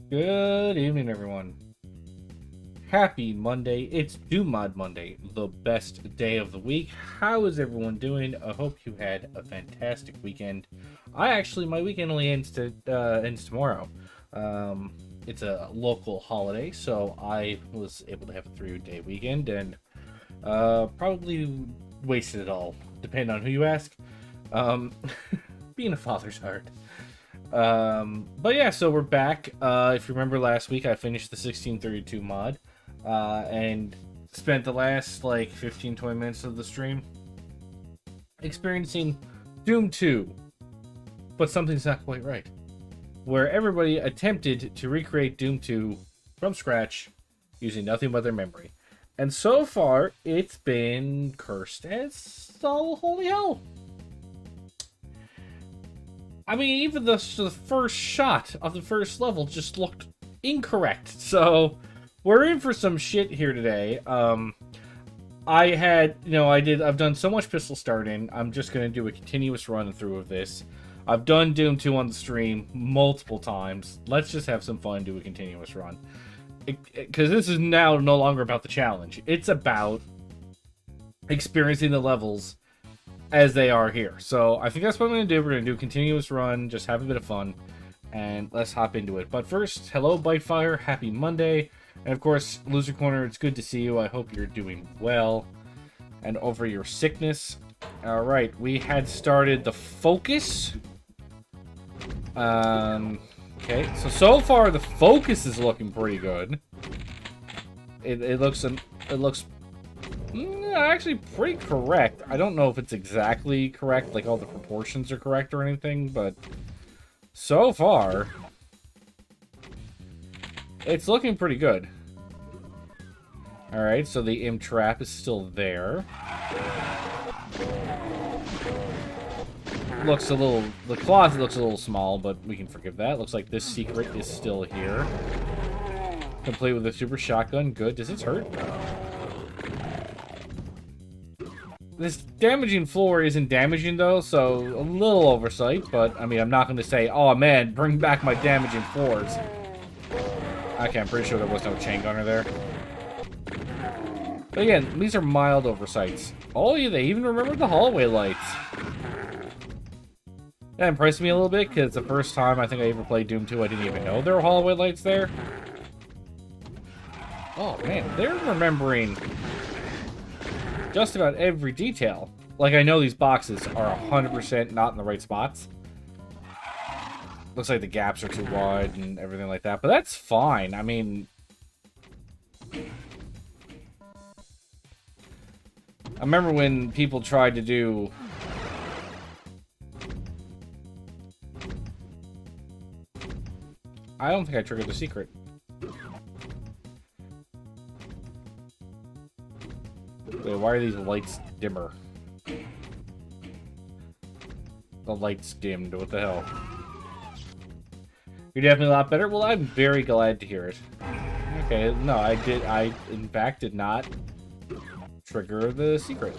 Good evening, everyone. Happy Monday. It's Doom Mod Monday, the best day of the week. How is everyone doing? I hope you had a fantastic weekend. My weekend only ends tomorrow. It's a local holiday, so I was able to have a 3-day weekend and probably wasted it all, depending on who you ask. Being a father's hard. But yeah, so we're back. If you remember last week, I finished the 1632 mod, and spent the last like 15-20 minutes of the stream experiencing Doom 2, but something's not quite right, where everybody attempted to recreate Doom 2 from scratch using nothing but their memory. And so far, it's been cursed as all holy hell. I mean, even the first shot of the first level just looked incorrect. So, we're in for some shit here today. I've done so much pistol starting. I'm just going to do a continuous run through of this. I've done Doom 2 on the stream multiple times. Let's just have some fun and do a continuous run. Because this is now no longer about the challenge. It's about experiencing the levels as they are here. So I think that's what I'm going to do. We're going to do a continuous run, just have a bit of fun, and let's hop into it. But first, hello Bitefire, happy Monday, and of course, Loser Corner, it's good to see you. I hope you're doing well and over your sickness. Alright, we had started the focus. Okay, so far the focus is looking pretty good. It looks actually pretty correct. I don't know if it's exactly correct, like all the proportions are correct or anything, but so far, it's looking pretty good. Alright, so the imp trap is still there. The closet looks a little small, but we can forgive that. Looks like this secret is still here. Complete with a super shotgun. Good. Does this hurt? This damaging floor isn't damaging, though, so a little oversight, but, I mean, I'm not going to say, oh, man, bring back my damaging floors. Okay, I'm pretty sure there was no chain gunner there. But again, these are mild oversights. Oh, yeah, they even remembered the hallway lights. That impressed me a little bit, because the first time I think I ever played Doom 2, I didn't even know there were hallway lights there. Oh, man, they're remembering just about every detail. Like, I know these boxes are 100% not in the right spots. Looks like the gaps are too wide and everything like that, but that's fine. I mean, I remember when people tried to do I don't think I triggered the secret. Wait, why are these lights dimmer? The light's dimmed, what the hell? You're definitely a lot better? Well, I'm very glad to hear it. Okay, no, I in fact did not trigger the secret.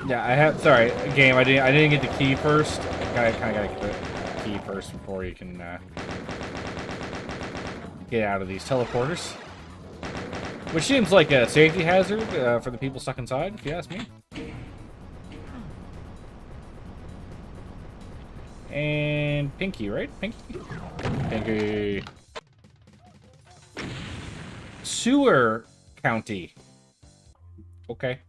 Yeah, sorry, game, I didn't get the key first. I kinda gotta get the key first before you can, get out of these teleporters. Which seems like a safety hazard, for the people stuck inside, if you ask me. And Pinky, right? Pinky? Pinky. Sewer County. Okay.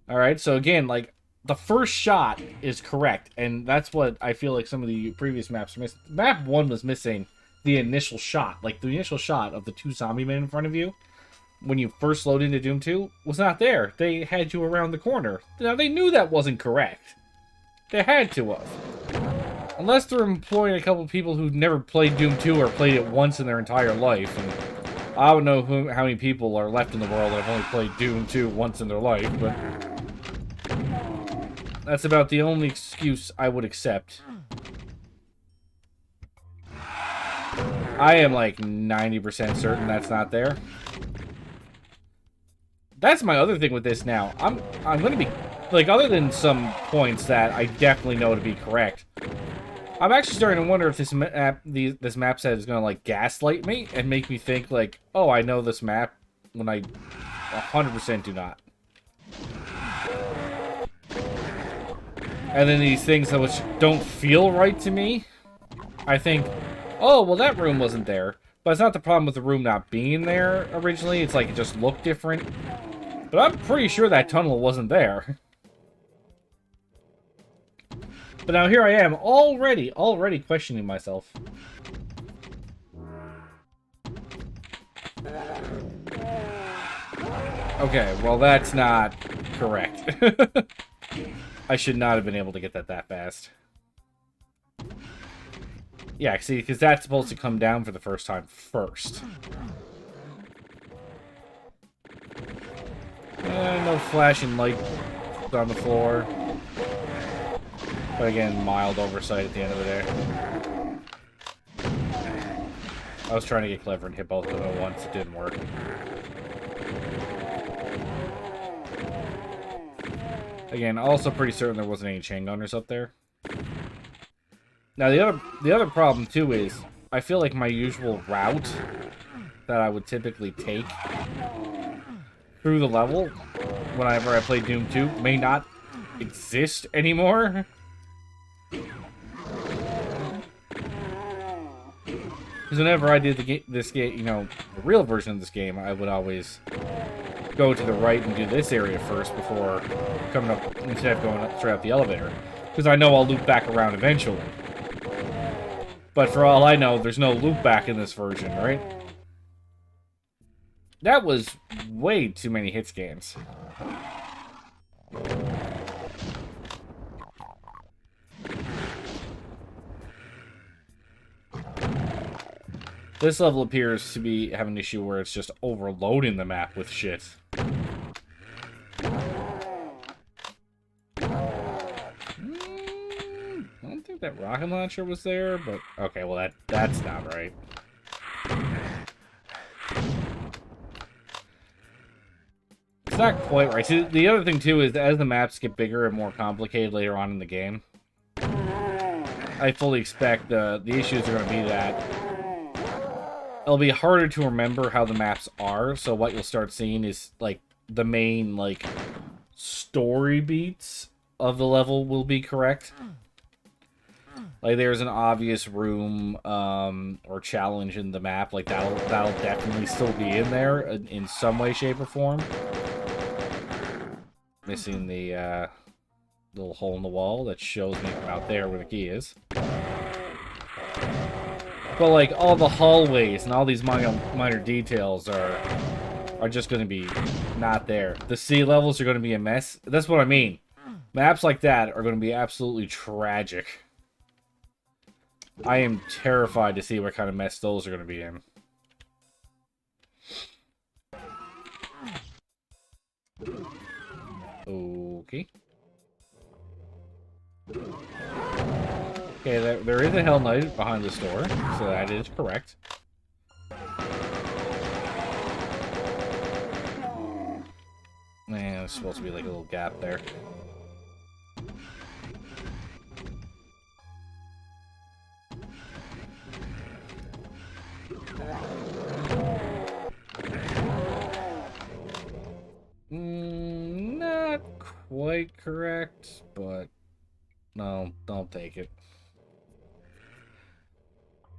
Alright, so again, like, the first shot is correct, and that's what I feel like some of the previous maps are missing. Map 1 was missing the initial shot. Like, the initial shot of the 2 zombie men in front of you, when you first load into Doom 2, was not there. They had you around the corner. Now, they knew that wasn't correct. They had to have. Unless they're employing a couple people who've never played Doom 2 or played it once in their entire life, and I don't know how many people are left in the world that have only played Doom 2 once in their life, but that's about the only excuse I would accept. I am like 90% certain that's not there. That's my other thing with this now. I'm gonna be like, other than some points that I definitely know to be correct, I'm actually starting to wonder if this map set is gonna like gaslight me and make me think like, oh, I know this map when I 100% do not. And then these things that which don't feel right to me, I think, oh, well, that room wasn't there. But it's not the problem with the room not being there originally. It's like it just looked different. But I'm pretty sure that tunnel wasn't there. But now here I am, already questioning myself. Okay, well, that's not correct. I should not have been able to get that fast. Yeah, see, because that's supposed to come down for the first time first. No flashing light on the floor. But again, mild oversight at the end of the day. I was trying to get clever and hit both of them at once. It didn't work. Again, also pretty certain there wasn't any chain gunners up there. Now the other problem too is I feel like my usual route that I would typically take through the level whenever I play Doom 2 may not exist anymore. Because whenever I did this game, you know, the real version of this game, I would always go to the right and do this area first before coming up, instead of going up straight up the elevator. Because I know I'll loop back around eventually. But for all I know, there's no loop back in this version, right? That was way too many hit scans. This level appears to be having an issue where it's just overloading the map with shit. I don't think that rocket launcher was there, but okay, well that's not right. It's not quite right. See, the other thing too is as the maps get bigger and more complicated later on in the game, I fully expect the issues are going to be that it'll be harder to remember how the maps are, so what you'll start seeing is, like, the main, like, story beats of the level will be correct. Like, there's an obvious room, or challenge in the map, like, that'll definitely still be in there, in some way, shape, or form. Missing the, little hole in the wall that shows me from out there where the key is. But, like, all the hallways and all these minor details are just going to be not there. The sea levels are going to be a mess. That's what I mean. Maps like that are going to be absolutely tragic. I am terrified to see what kind of mess those are going to be in. Okay. Okay, there is a Hell Knight behind this door, so that is correct. Man, there's supposed to be like a little gap there. Not quite correct, but no, don't take it.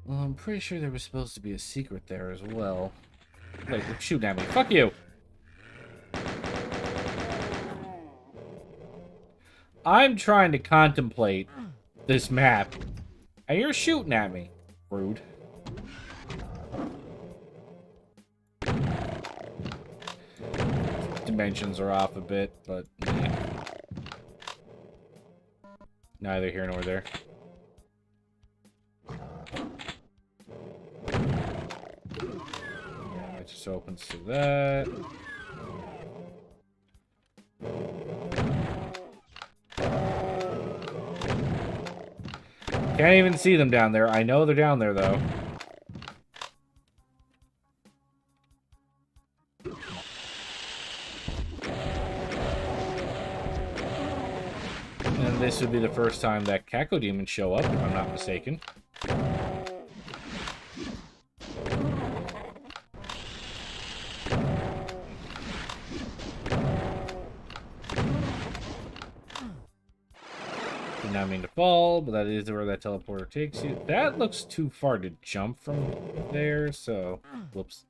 Well, I'm pretty sure there was supposed to be a secret there as well. Wait, shoot at me. Fuck you! I'm trying to contemplate this map, and you're shooting at me. Rude. Dimensions are off a bit, but neither here nor there. It just opens to that. Can't even see them down there. I know they're down there, though. this would be the first time that Cacodemons show up, if I'm not mistaken. Did not mean to fall, but that is where that teleporter takes you. That looks too far to jump from there, so... Whoops.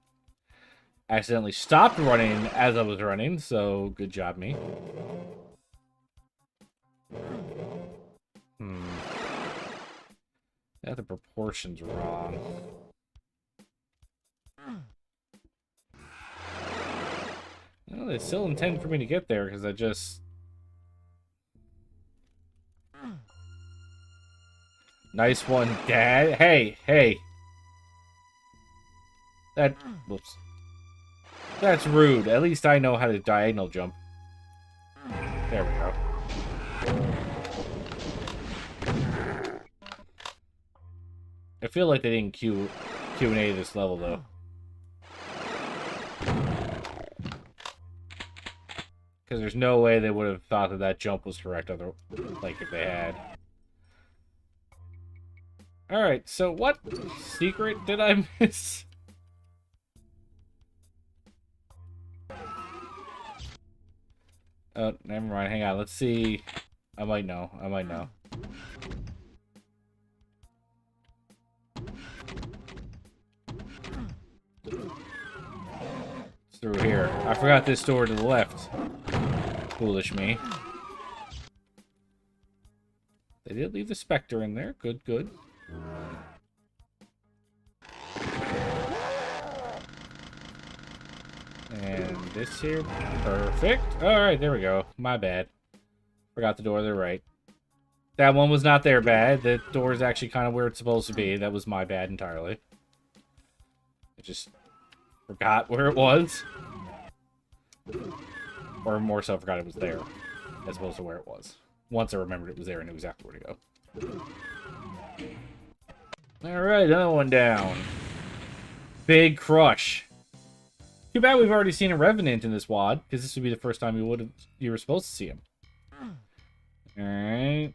Accidentally stopped running as I was running, so good job, me. Yeah, the proportions wrong. Well, they still intend for me to get there, because I just... Nice one, Dad. Hey, hey. That... Whoops. That's rude. At least I know how to diagonal jump. There we go. I feel like they didn't Q&A this level, though. Because there's no way they would have thought that that jump was correct, like, if they had. Alright, so what secret did I miss? Oh, never mind. Hang on. Let's see. I might know. I might know. It's through here. I forgot this door to the left. Foolish me. They did leave the Spectre in there. Good, good. And this here. Perfect. Alright, there we go. My bad. Forgot the door to the right. That one was not there bad. The door is actually kind of where it's supposed to be. That was my bad entirely. I just forgot where it was. Or more so, forgot it was there. As opposed to where it was. Once I remembered it was there, I knew exactly where to go. Alright, another one down. Big crush. Too bad we've already seen a Revenant in this WAD, because this would be the first time you were supposed to see him. Alright.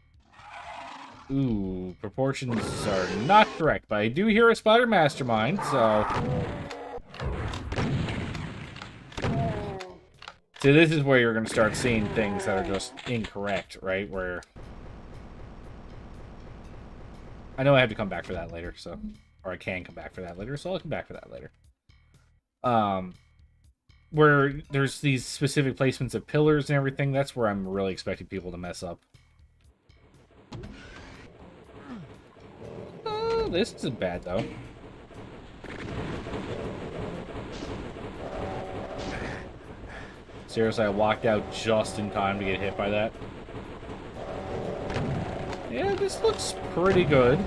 Ooh, proportions are not correct, but I do hear a Spider Mastermind, so... So this is where you're going to start seeing things that are just incorrect, right? Where... I know I have to come back for that later, so... Or I can come back for that later, so I'll come back for that later. Where there's these specific placements of pillars and everything, that's where I'm really expecting people to mess up. Oh, this isn't bad, though. Seriously, I walked out just in time to get hit by that. Yeah, this looks pretty good.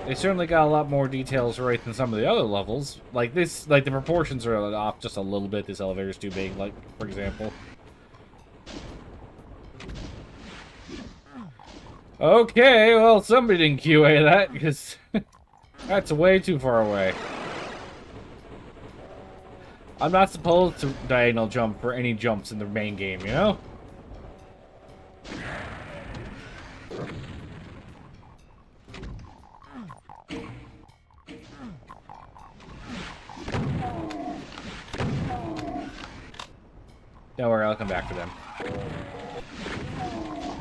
They certainly got a lot more details right than some of the other levels. Like this, like the proportions are off just a little bit. This elevator's too big, like, for example. Okay, well, somebody didn't QA that, because that's way too far away. I'm not supposed to diagonal jump for any jumps in the main game, you know? Don't worry, I'll come back for them.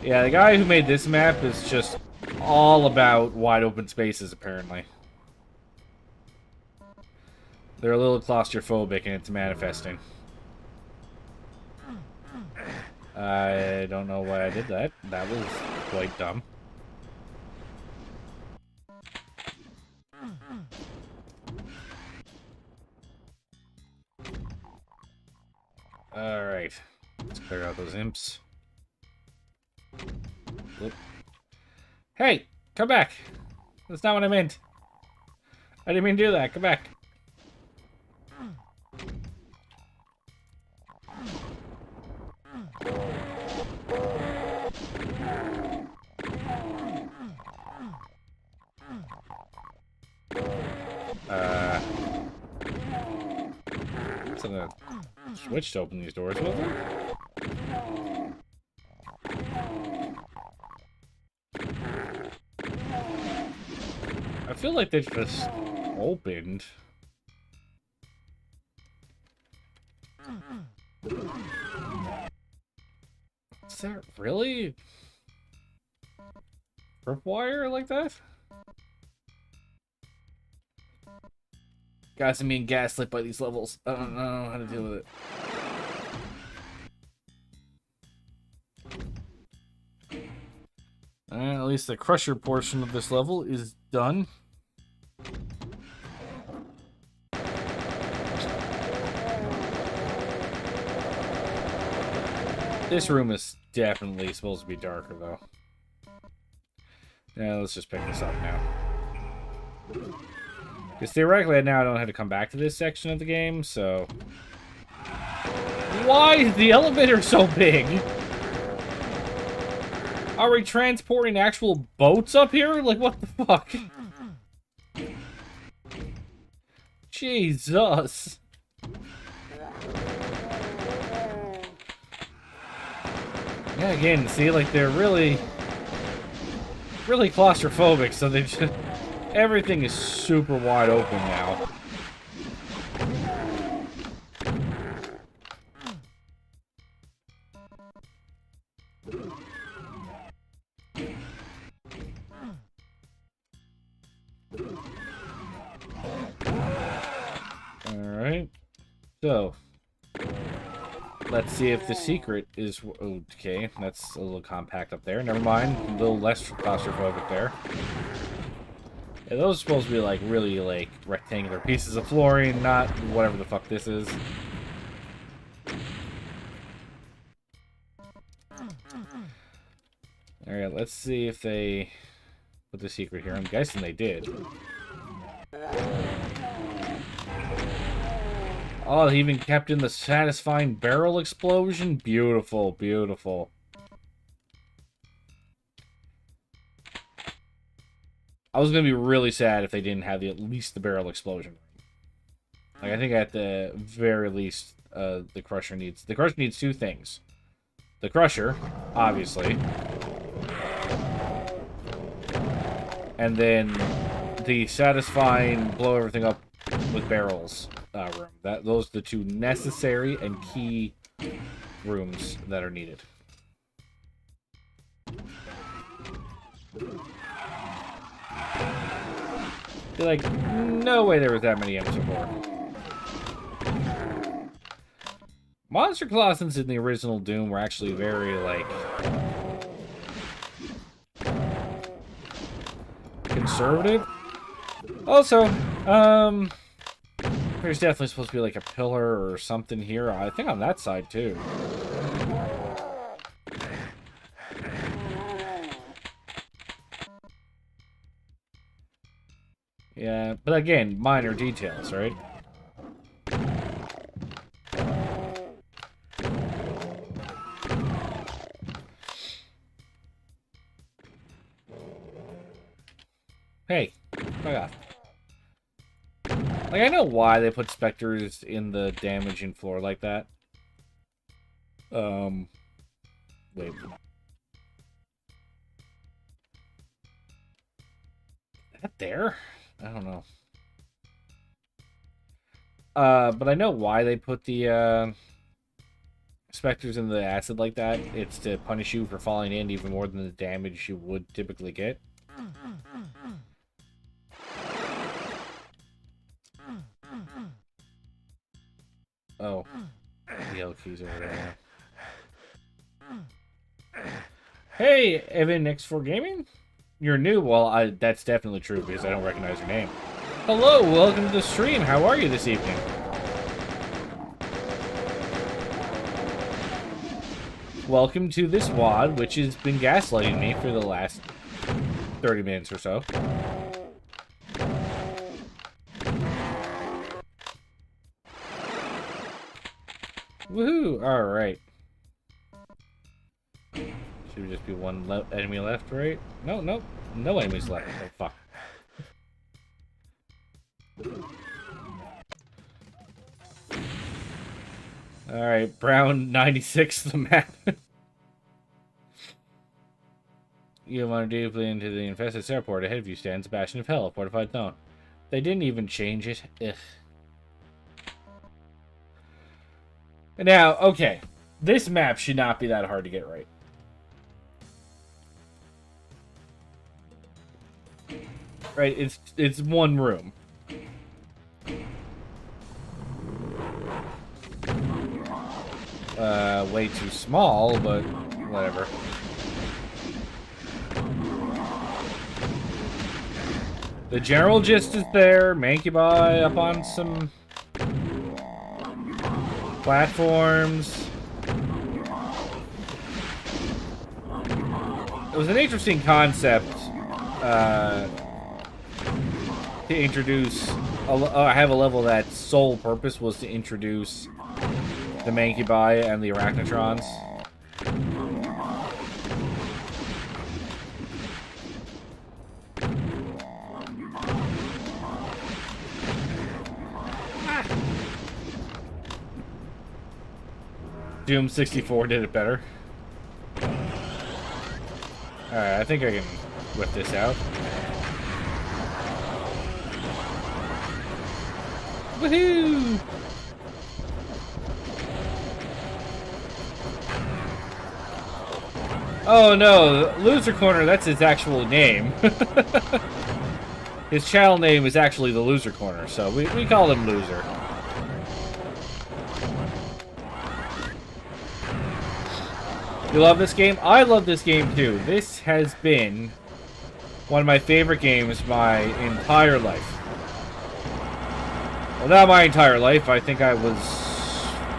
Yeah, the guy who made this map is just all about wide open spaces, apparently. They're a little claustrophobic and it's manifesting. I don't know why I did that. That was quite dumb. Alright. Let's clear out those imps. Whoop. Hey! Come back! That's not what I meant. I didn't mean to do that. Come back. switch to open these doors, was there? I feel like they just opened. Is that really tripwire like that? Guys, I'm being gaslit by these levels. I don't know how to deal with it. At least the crusher portion of this level is done. This room is definitely supposed to be darker, though. Yeah, let's just pick this up now. Because theoretically, now I don't have to come back to this section of the game, so... Why is the elevator so big? Are we transporting actual boats up here? Like, what the fuck? Jesus. Yeah, again, see, like, they're really claustrophobic, so they just... Everything is super wide open now. Alright. So, let's see if the secret is... Okay, that's a little compact up there. Never mind. A little less claustrophobic there. Yeah, those are supposed to be, like, really, like, rectangular pieces of flooring, not whatever the fuck this is. Alright, let's see if they put the secret here. I'm guessing they did. Oh, they even kept in the satisfying barrel explosion? Beautiful, beautiful. I was going to be really sad if they didn't have at least the barrel explosion. Like, I think at the very least, the Crusher needs two things. The Crusher, obviously. And then the satisfying blow everything up with barrels room. Those are the two necessary and key rooms that are needed. Feel like no way there was that many M4. Monster Colossals in the original Doom were actually very, like, conservative. Also, there's definitely supposed to be like a pillar or something here. I think on that side too. Yeah, but again, minor details, right? Hey, fuck off. Like, I know why they put specters in the damaging floor like that. Wait. Is that there? I don't know. But I know why they put the, specters in the acid like that. It's to punish you for falling in even more than the damage you would typically get. Oh. The yellow key's over there. Hey, Evan X4 Gaming? You're new? Well, that's definitely true because I don't recognize your name. Hello, welcome to the stream. How are you this evening? Welcome to this WOD, which has been gaslighting me for the last 30 minutes or so. Woohoo! Alright. Should just be one enemy left, right? No, no. No enemies left. Oh, fuck. Alright, Brown 96, the map. You wander deeply into the infested airport. Ahead of you stands a bastion of hell, a fortified zone. They didn't even change it. Ugh. Now, okay. This map should not be that hard to get right. Right, it's one room. Way too small, but whatever. The general gist is there. Mancubi up on some platforms. It was an interesting concept to introduce. I have a level that sole purpose was to introduce the Mancubi and the Arachnotrons. Doom 64 did it better. Alright, I think I can whip this out. Woohoo! Oh no, Loser Corner, that's his actual name. His channel name is actually the Loser Corner, so we call him Loser. You love this game? I love this game too. This has been one of my favorite games my entire life. Well, not my entire life. I think I was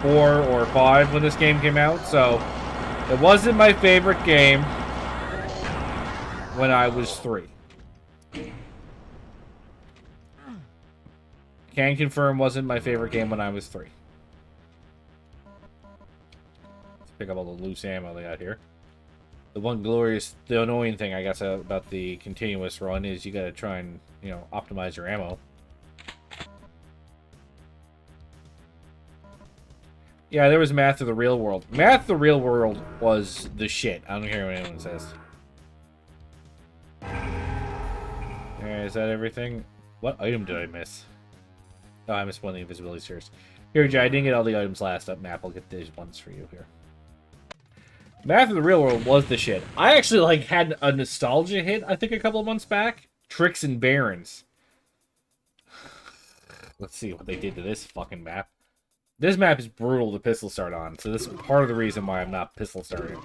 4 or 5 when this game came out, so it wasn't my favorite game when I was 3. Can confirm wasn't my favorite game when I was 3. Let's pick up all the loose ammo they got here. The annoying thing I guess about the continuous run is you gotta try and, you know, optimize your ammo. Yeah, there was Math of the Real World. Math of the Real World was the shit. I don't care what anyone says. Alright, is that everything? What item did I miss? Oh, I missed one of the invisibility spheres. Here, Jay, I didn't get all the items last up map. I'll get these ones for you here. Math of the Real World was the shit. I actually, like, had a nostalgia hit, I think, a couple of months back. Tricks and Barons. Let's see what they did to this fucking map. This map is brutal to pistol start on, so this is part of the reason why I'm not pistol starting.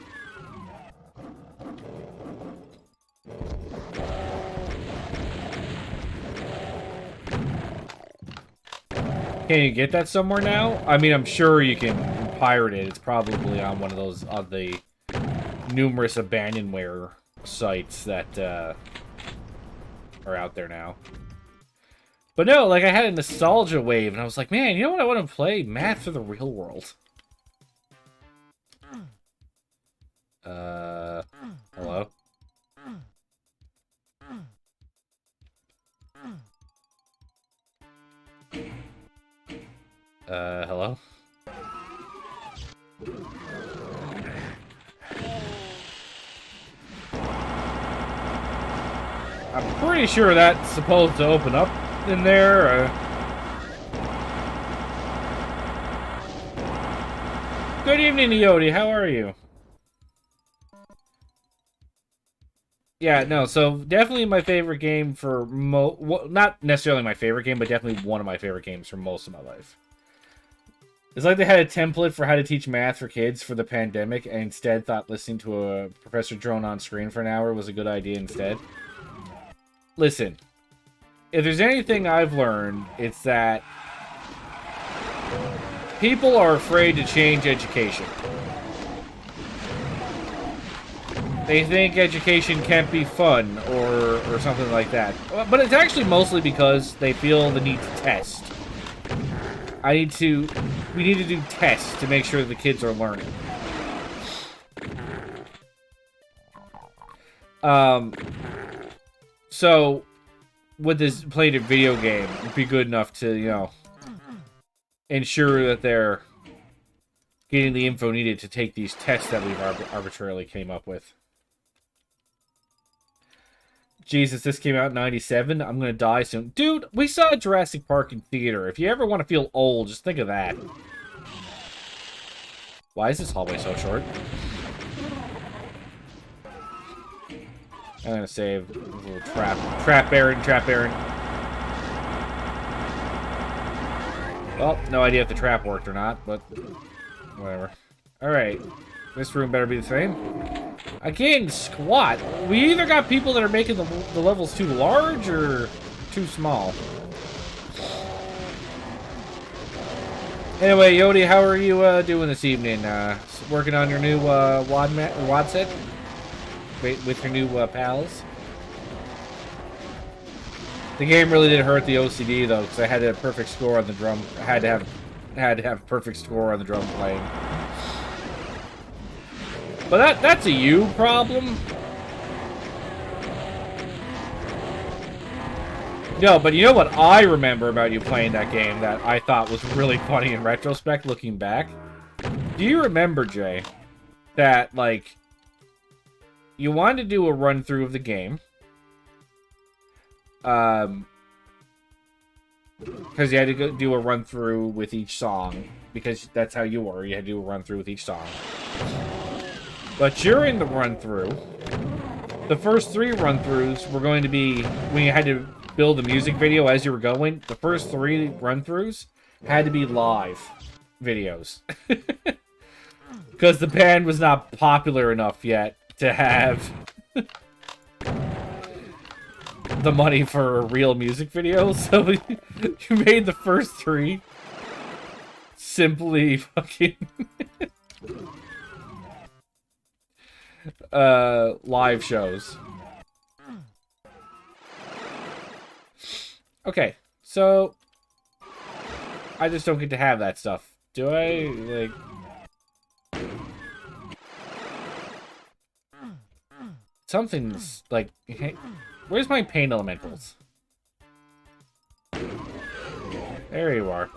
Can you get that somewhere now? I mean, I'm sure you can pirate it. It's probably on one of those, on the numerous abandonware sites that are out there now. But no, like, I had a nostalgia wave, and I was like, man, you know what I want to play? Math for the Real World. Hello? Hello? I'm pretty sure that's supposed to open up in there. Good evening, Yodi. How are you? Yeah, no, so definitely my favorite game for not necessarily my favorite game, but definitely one of my favorite games for most of my life. It's like they had a template for how to teach math for kids for the pandemic, and instead thought listening to a Professor Drone on screen for an hour was a good idea instead. Listen, if there's anything I've learned, it's that people are afraid to change education. They think education can't be fun or something like that. But it's actually mostly because they feel the need to test. We need to do tests to make sure the kids are learning. So would this played a video game be good enough to, you know, ensure that they're getting the info needed to take these tests that we've arbitrarily came up with. Jesus, this came out in 97. I'm gonna die soon. Dude, we saw Jurassic Park in theater. If you ever want to feel old, just think of that. Why is this hallway so short? I'm gonna save a little trap. Trap Baron, Trap Baron. Well, no idea if the trap worked or not, but whatever. Alright. This room better be the same. Again, squat. We either got people that are making the levels too large or too small. Anyway, Yodi, how are you doing this evening? Working on your new WAD set? With your new pals? The game really did hurt the OCD though, because I had a perfect score on the drum. I had to have a perfect score on the drum playing. But that's a you problem. No, but you know what I remember about you playing that game that I thought was really funny in retrospect, looking back? Do you remember, Jay, that, like, you wanted to do a run-through of the game, because you had to go do a run-through with each song, because that's how you were. You had to do a run-through with each song. But during the run-through, the first 3 run-throughs were going to be when you had to build the music video as you were going. The first 3 run-throughs had to be live videos. Because the band was not popular enough yet to have the money for a real music video. So you made the first 3 simply fucking live shows. Okay, so I just don't get to have that stuff. Do I? Like, something's like, hey, where's my paint elementals? There you are.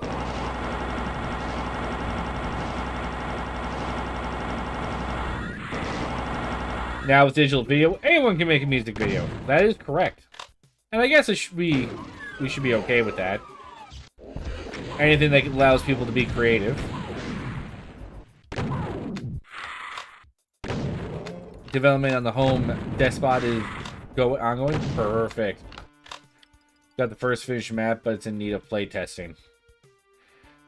Now with digital video, anyone can make a music video. That is correct. And I guess we should be okay with that. Anything that allows people to be creative. Development on the home desktop is ongoing. Perfect. Got the first finished map, but it's in need of playtesting.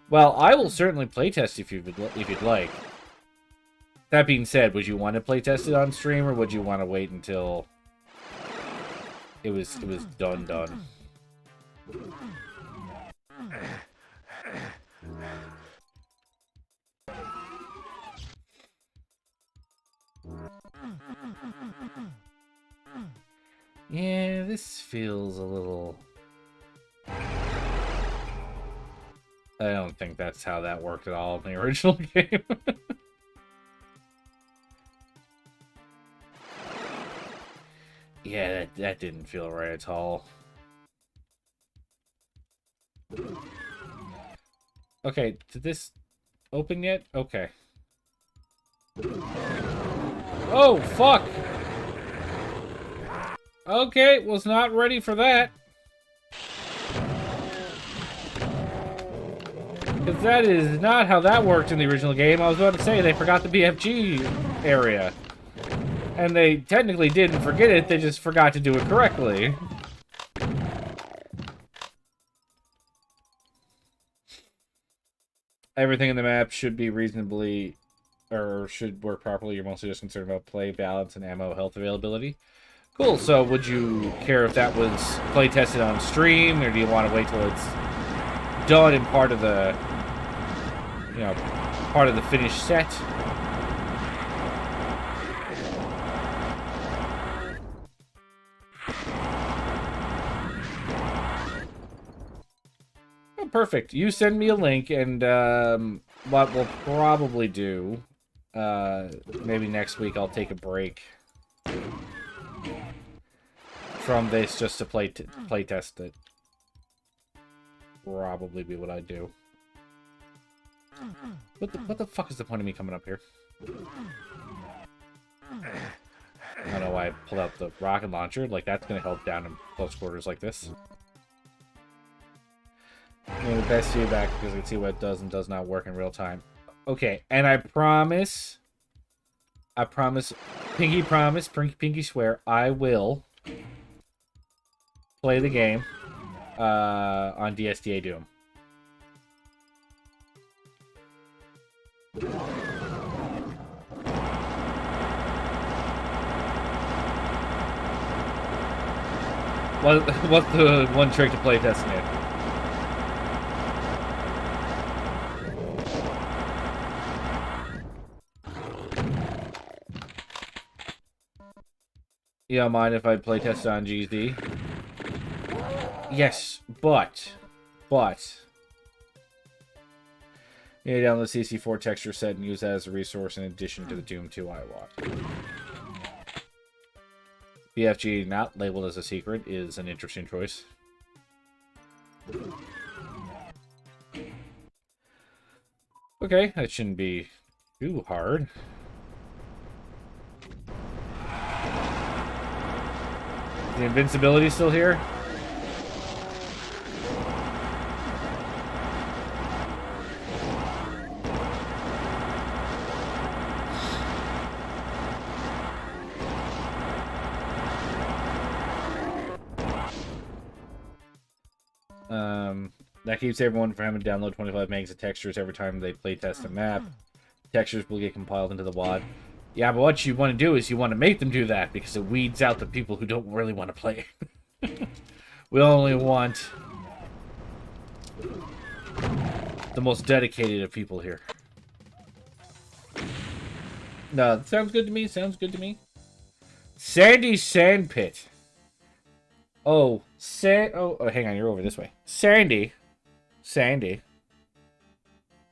Well, I will certainly playtest if you'd like. That being said, would you want to playtest it on stream, or would you want to wait until it was done? Yeah, this feels a little... I don't think that's how that worked at all in the original game. Yeah, that didn't feel right at all. Okay, did this open yet? Okay. Oh, fuck! Okay, was not ready for that. Because that is not how that worked in the original game. I was about to say, they forgot the BFG area. And they technically didn't forget it, they just forgot to do it correctly. Everything in the map should be reasonably, or should work properly. You're mostly just concerned about play, balance, and ammo health availability. Cool, so would you care if that was play tested on stream, or do you want to wait till it's done and part of the, you know, part of the finished set? Perfect. You send me a link, and what we'll probably do, maybe next week I'll take a break from this just to play test it. Probably be what I do. What the fuck is the point of me coming up here? I don't know why I pulled out the rocket launcher. Like, that's gonna help down in close quarters like this. The best feedback because I can see what does and does not work in real time. Okay, and I promise, pinky swear, I will play the game on DSTA Doom. What's the one trick to play testing it? You don't mind if I play test on GZ? Yes, but you download the CC4 texture set and use that as a resource in addition to the Doom 2 iWatch. BFG not labeled as a secret is an interesting choice. Okay, that shouldn't be too hard. The invincibility still here? That keeps everyone from having to download 25 megs of textures every time they play test a map. Textures will get compiled into the WAD. Yeah, but what you want to do is you want to make them do that because it weeds out the people who don't really want to play. We only want the most dedicated of people here. No, sounds good to me. Sounds good to me. Sandy Sandpit. Oh, hang on, you're over this way. Sandy.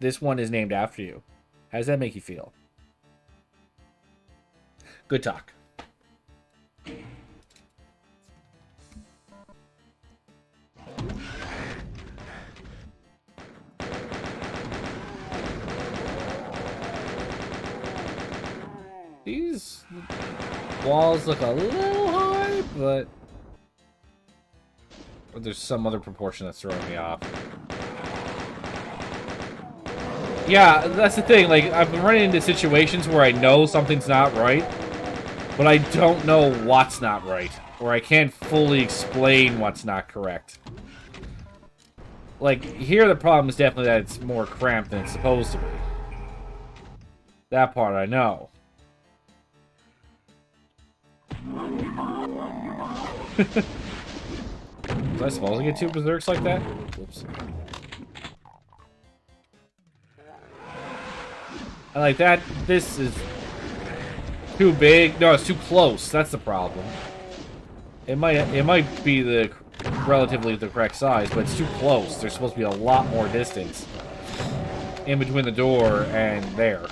This one is named after you. How does that make you feel? Good talk. These walls look a little high, but there's some other proportion that's throwing me off. Yeah, that's the thing. Like, I've been running into situations where I know something's not right, but I don't know what's not right, or I can't fully explain what's not correct. Like, here the problem is definitely that it's more cramped than it's supposed to be. That part I know. Was I supposed to get two berserks like that? Whoops. I like that. This is too big. No, it's too close. That's the problem. It might be the relatively the correct size, but it's too close. There's supposed to be a lot more distance in between the door and there.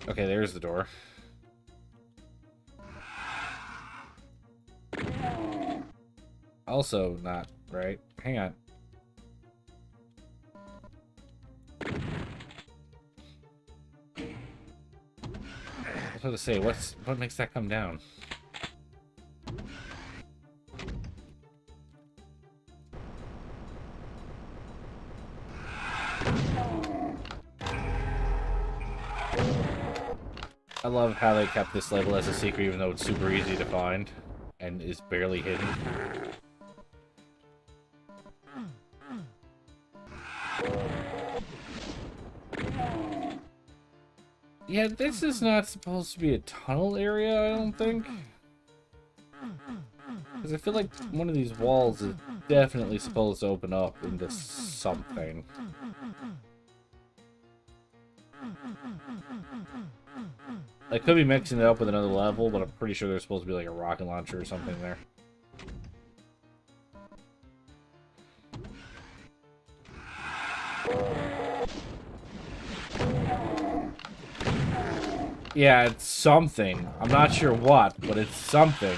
Okay, there's the door. Also not right. Hang on. I was about to say, what makes that come down? I love how they kept this label as a secret even though it's super easy to find and is barely hidden. Yeah, this is not supposed to be a tunnel area, I don't think. Because I feel like one of these walls is definitely supposed to open up into something. I could be mixing it up with another level, but I'm pretty sure there's supposed to be like a rocket launcher or something there. Yeah, it's something. I'm not sure what, but it's something.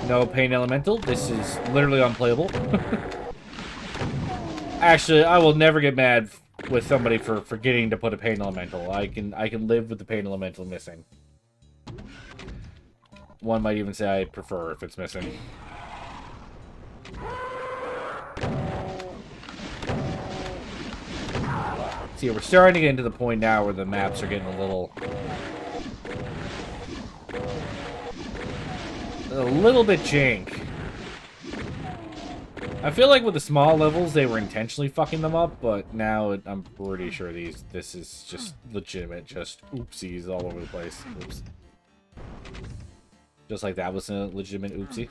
No Pain Elemental. This is literally unplayable. Actually, I will never get mad with somebody for forgetting to put a Pain Elemental. I can live with the Pain Elemental missing. One might even say I prefer if it's missing. See, we're starting to get into the point now where the maps are getting a little bit jank. I feel like with the small levels, they were intentionally fucking them up, but now I'm pretty sure this is just legitimate, just oopsies all over the place. Oops. Just like that was a legitimate oopsie.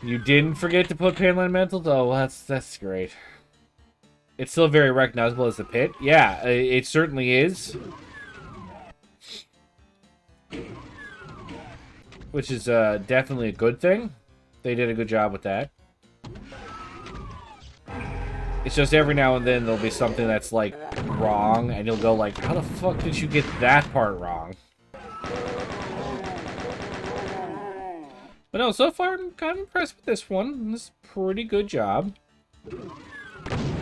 You didn't forget to put Pain Elemental? Oh, well, that's great. It's still very recognizable as the pit. Yeah, it certainly is. Which is definitely a good thing. They did a good job with that. It's just every now and then there'll be something that's, like, wrong, and you'll go like, how the fuck did you get that part wrong? But no, so far I'm kind of impressed with this one. This is a pretty good job. And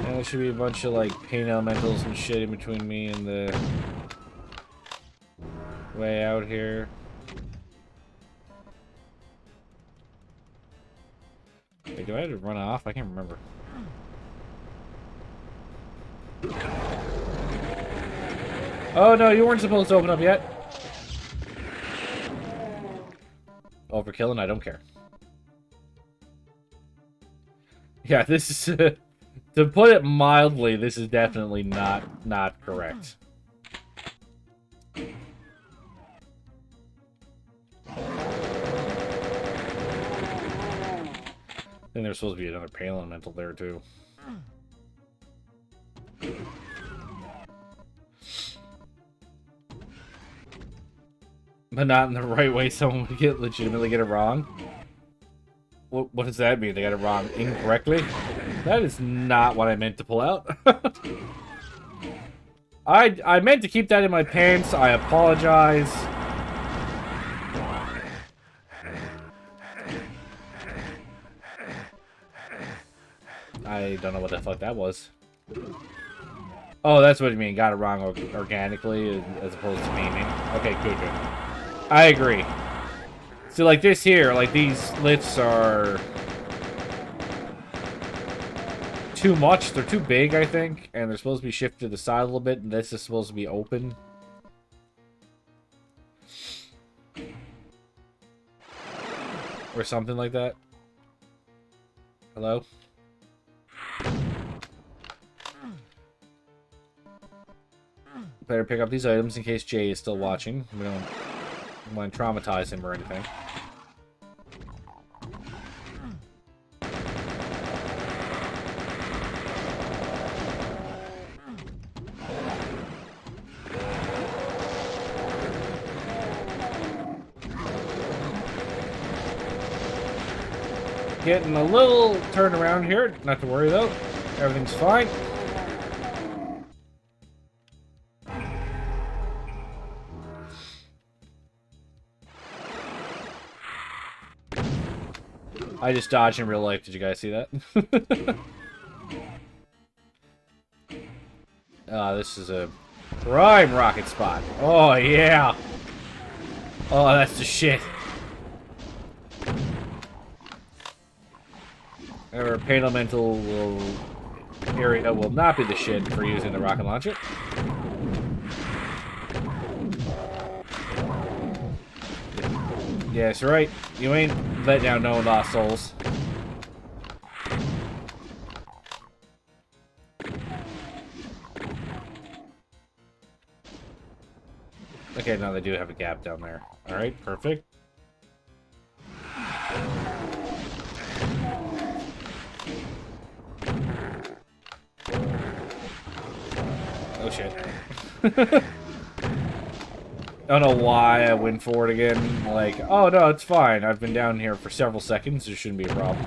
there should be a bunch of, like, Pain Elementals and shit in between me and the way out here. Wait, do I have to run off? I can't remember. Oh no, you weren't supposed to open up yet. Overkill, and I don't care. Yeah, this is to put it mildly, this is definitely not correct. And there's supposed to be another Pain Elemental there too. But not in the right way. Someone would legitimately get it wrong. What does that mean? They got it wrong incorrectly? That is not what I meant to pull out. I meant to keep that in my pants. I apologize. I don't know what the fuck that was. Oh, that's what you mean. Got it wrong organically as opposed to memeing. Okay, good. I agree. So, like this here, like these lifts are too much. They're too big, I think. And they're supposed to be shifted to the side a little bit. And this is supposed to be open. Or something like that. Hello? Better pick up these items in case Jay is still watching. We don't want to traumatize him or anything. Getting a little turned around here. Not to worry though. Everything's fine. I just dodged in real life. Did you guys see that? This is a prime rocket spot. Oh, yeah. Oh, that's the shit. Our Pain Elemental area will not be the shit for using the rocket launcher. Yes, right. You ain't let down no lost souls. Okay, now they do have a gap down there. Alright, perfect. Oh shit. I don't know why I went for it again. Like, oh no, it's fine. I've been down here for several seconds. There shouldn't be a problem.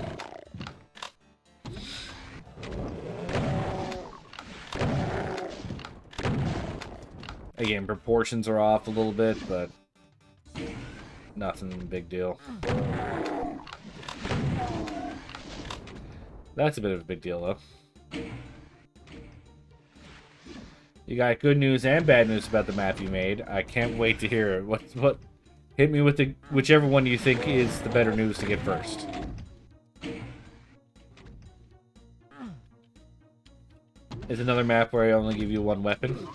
Again, proportions are off a little bit, but Nothing big deal. That's a bit of a big deal, though. You got good news and bad news about the map you made. I can't wait to hear it. What? Hit me with the whichever one you think is the better news to get first. Is another map where I only give you one weapon?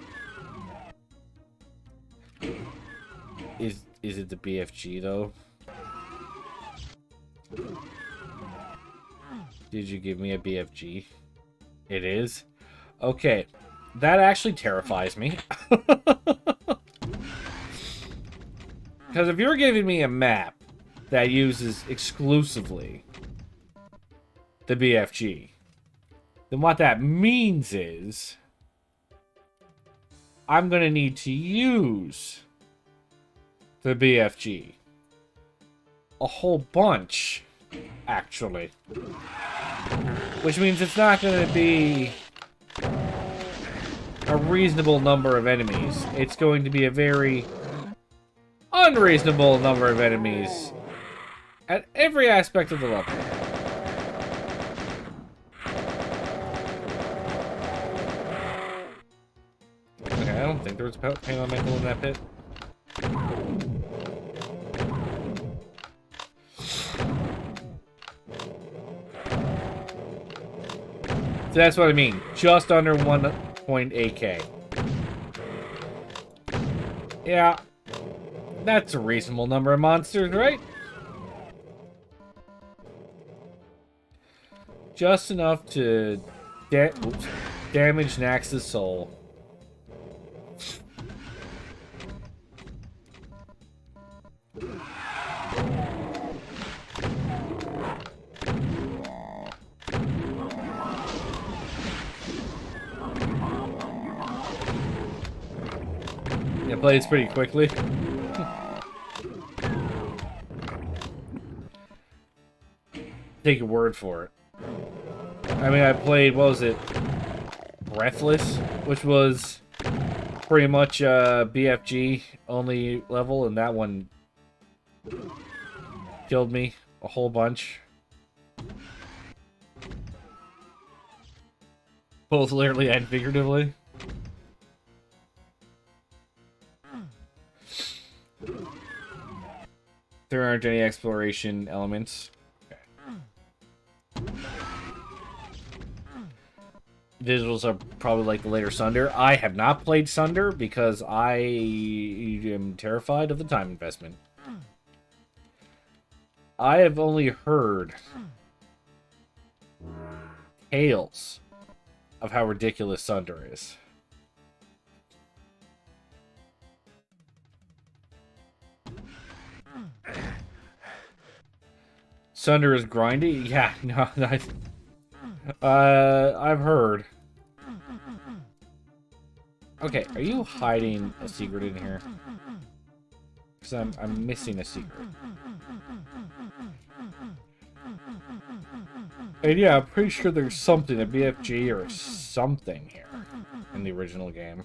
Is it the BFG though? Did you give me a BFG? It is? Okay. That actually terrifies me. Because if you're giving me a map that uses exclusively the BFG, then what that means is I'm going to need to use the BFG. A whole bunch, actually. Which means it's not going to be a reasonable number of enemies. It's going to be a very unreasonable number of enemies at every aspect of the level. Okay, I don't think there was a pain elemental in that pit. So that's what I mean. Just under 1.8k. Yeah. That's a reasonable number of monsters, right? Just enough to damage Naxx's soul. It plays pretty quickly. Take your word for it. I mean, I played, what was it? Breathless, which was pretty much BFG only level, and that one killed me a whole bunch. Both literally and figuratively. There aren't any exploration elements. Visuals are probably like the later Sunder. I have not played Sunder because I am terrified of the time investment. I have only heard tales of how ridiculous Sunder is. Sunder is grindy? Yeah, no, I've heard. Okay, are you hiding a secret in here? Because I'm missing a secret. And yeah, I'm pretty sure there's something, a BFG or something here in the original game.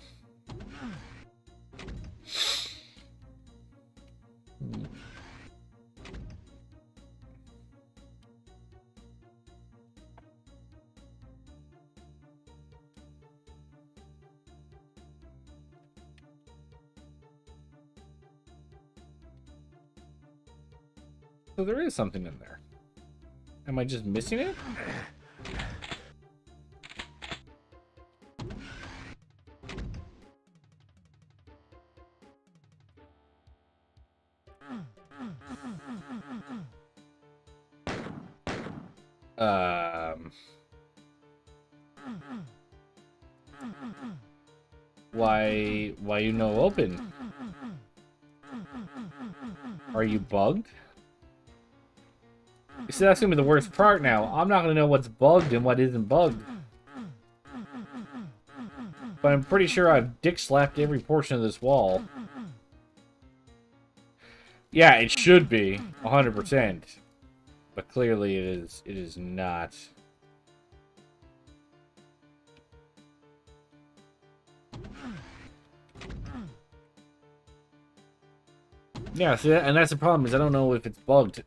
So there is something in there. Am I just missing it? Why you no open? Are you bugged? See, that's gonna be the worst part now. I'm not gonna know what's bugged and what isn't bugged. But I'm pretty sure I've dick slapped every portion of this wall. Yeah, it should be 100%, but clearly it is not. Yeah, see, and that's the problem, is I don't know if it's bugged.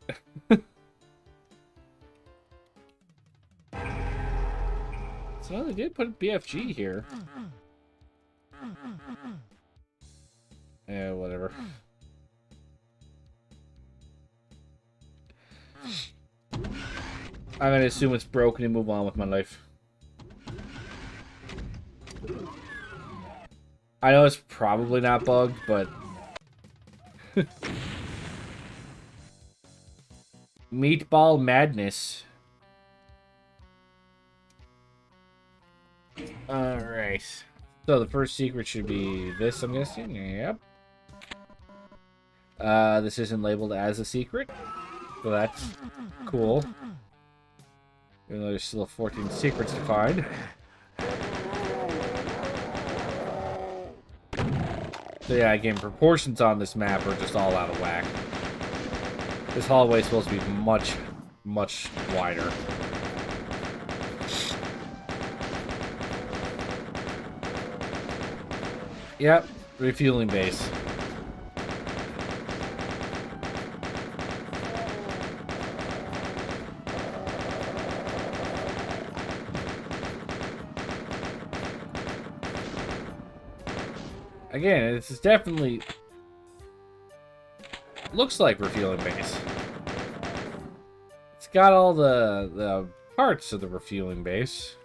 So they did put BFG here. Yeah, whatever. I'm gonna assume it's broken and move on with my life. I know it's probably not bugged, but... Meatball Madness. Alright. So the first secret should be this, I'm guessing. Yep. This isn't labeled as a secret. So that's cool. Even though there's still 14 secrets to find. So yeah, again, proportions on this map are just all out of whack. This hallway is supposed to be much, much wider. Yep, refueling base. Again, this is definitely... looks like refueling base. It's got all the parts of the refueling base.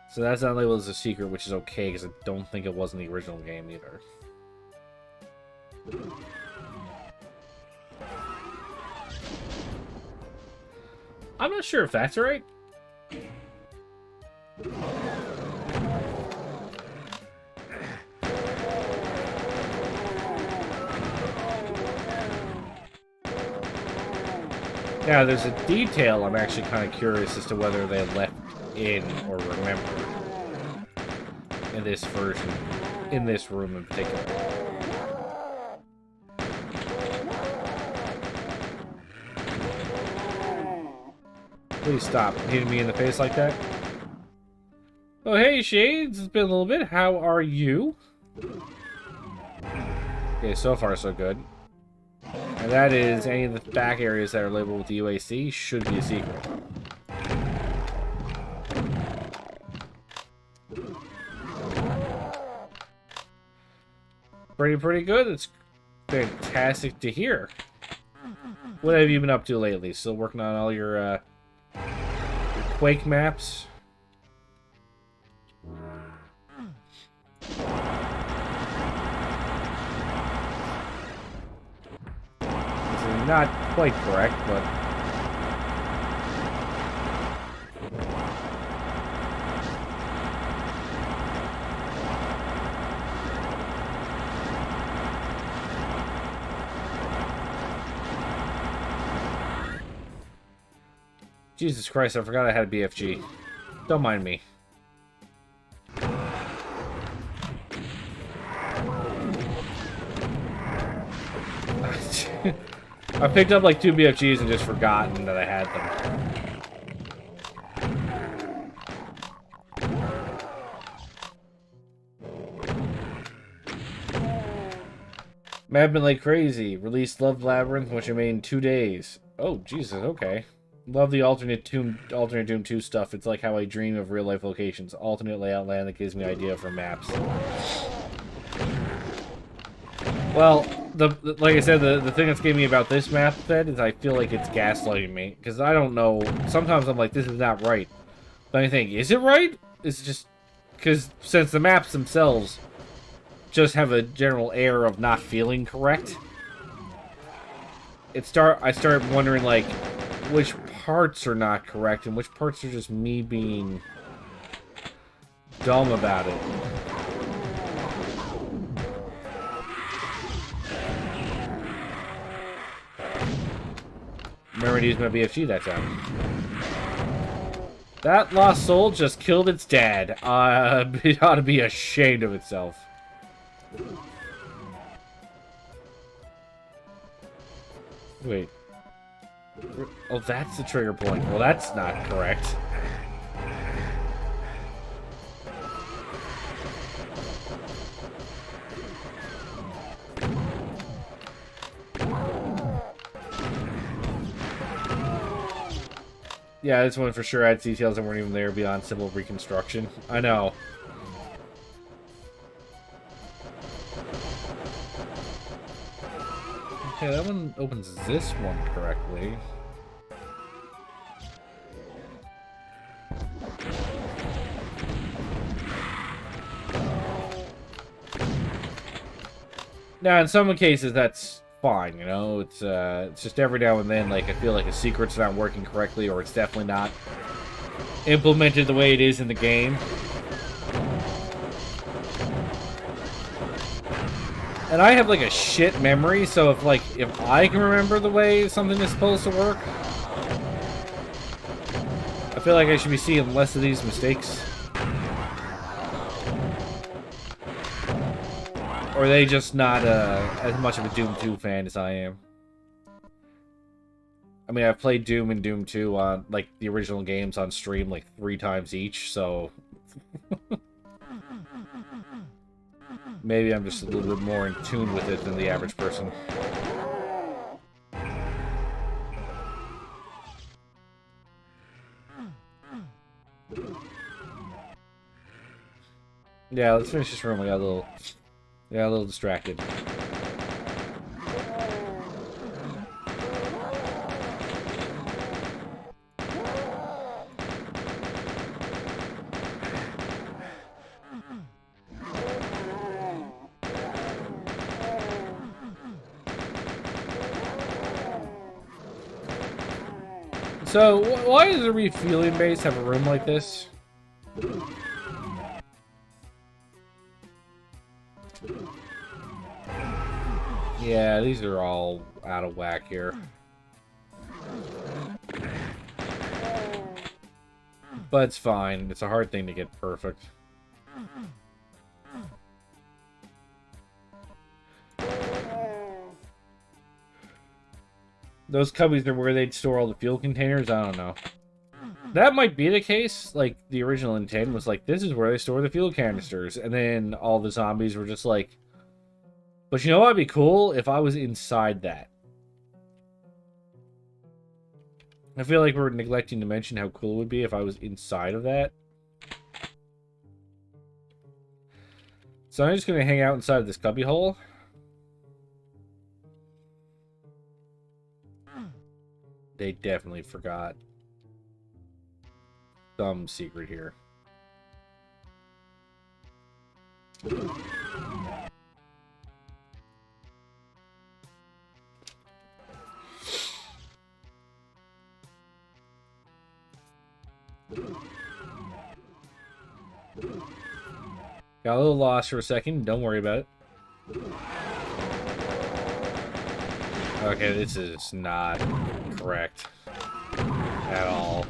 So that's not labeled as a secret, which is okay, because I don't think it was in the original game either. I'm not sure if that's right. Now, there's a detail I'm actually kind of curious as to whether they left in or remember in this version, in this room in particular. Please stop hitting me in the face like that. Oh, hey, Shades. It's been a little bit. How are you? Okay, so far so good. And that is any of the back areas that are labeled with the UAC should be a secret. Pretty good. It's fantastic to hear. What have you been up to lately? Still working on all your Quake maps? This is not quite correct, but... Jesus Christ, I forgot I had a BFG. Don't mind me. I picked up like 2 BFGs and just forgotten that I had them. Mad been like crazy. Released Love Labyrinth, which I made in 2 days. Oh, Jesus, okay. Love the alternate Doom 2 stuff. It's like how I dream of real-life locations. Alternate layout land that gives me idea for maps. Well, like I said, the thing that's getting me about this map, Fed, is I feel like it's gaslighting me. Because I don't know. Sometimes I'm like, this is not right. But I think, is it right? It's just... Because since the maps themselves just have a general air of not feeling correct, I start wondering, like, which parts are not correct and which parts are just me being dumb about it. Remember to use my BFG that time. That lost soul just killed its dad. It ought to be ashamed of itself. Wait. Oh, that's the trigger point. Well, that's not correct. Yeah, this one for sure had details that weren't even there beyond simple reconstruction. I know. Okay, that one opens this one correctly. Now, in some cases, that's fine, you know? It's just every now and then, like, I feel like a secret's not working correctly, or it's definitely not implemented the way it is in the game. And I have, like, a shit memory, so if I can remember the way something is supposed to work, I feel like I should be seeing less of these mistakes. Or are they just not as much of a Doom 2 fan as I am? I mean, I've played Doom and Doom 2 on, like, the original games on stream, like, 3 times each, so... Maybe I'm just a little bit more in tune with it than the average person. Yeah, let's finish this room. We got a little distracted. So, why does a refueling base have a room like this? Yeah, these are all out of whack here. But it's fine. It's a hard thing to get perfect. Those cubbies are where they'd store all the fuel containers? I don't know. That might be the case. Like, the original intent was like, this is where they store the fuel canisters. And then all the zombies were just like... But you know what would be cool? If I was inside that. I feel like we're neglecting to mention how cool it would be if I was inside of that. So I'm just going to hang out inside of this cubby hole. They definitely forgot some secret here. Got a little lost for a second. Don't worry about it. Okay, this is not correct at all.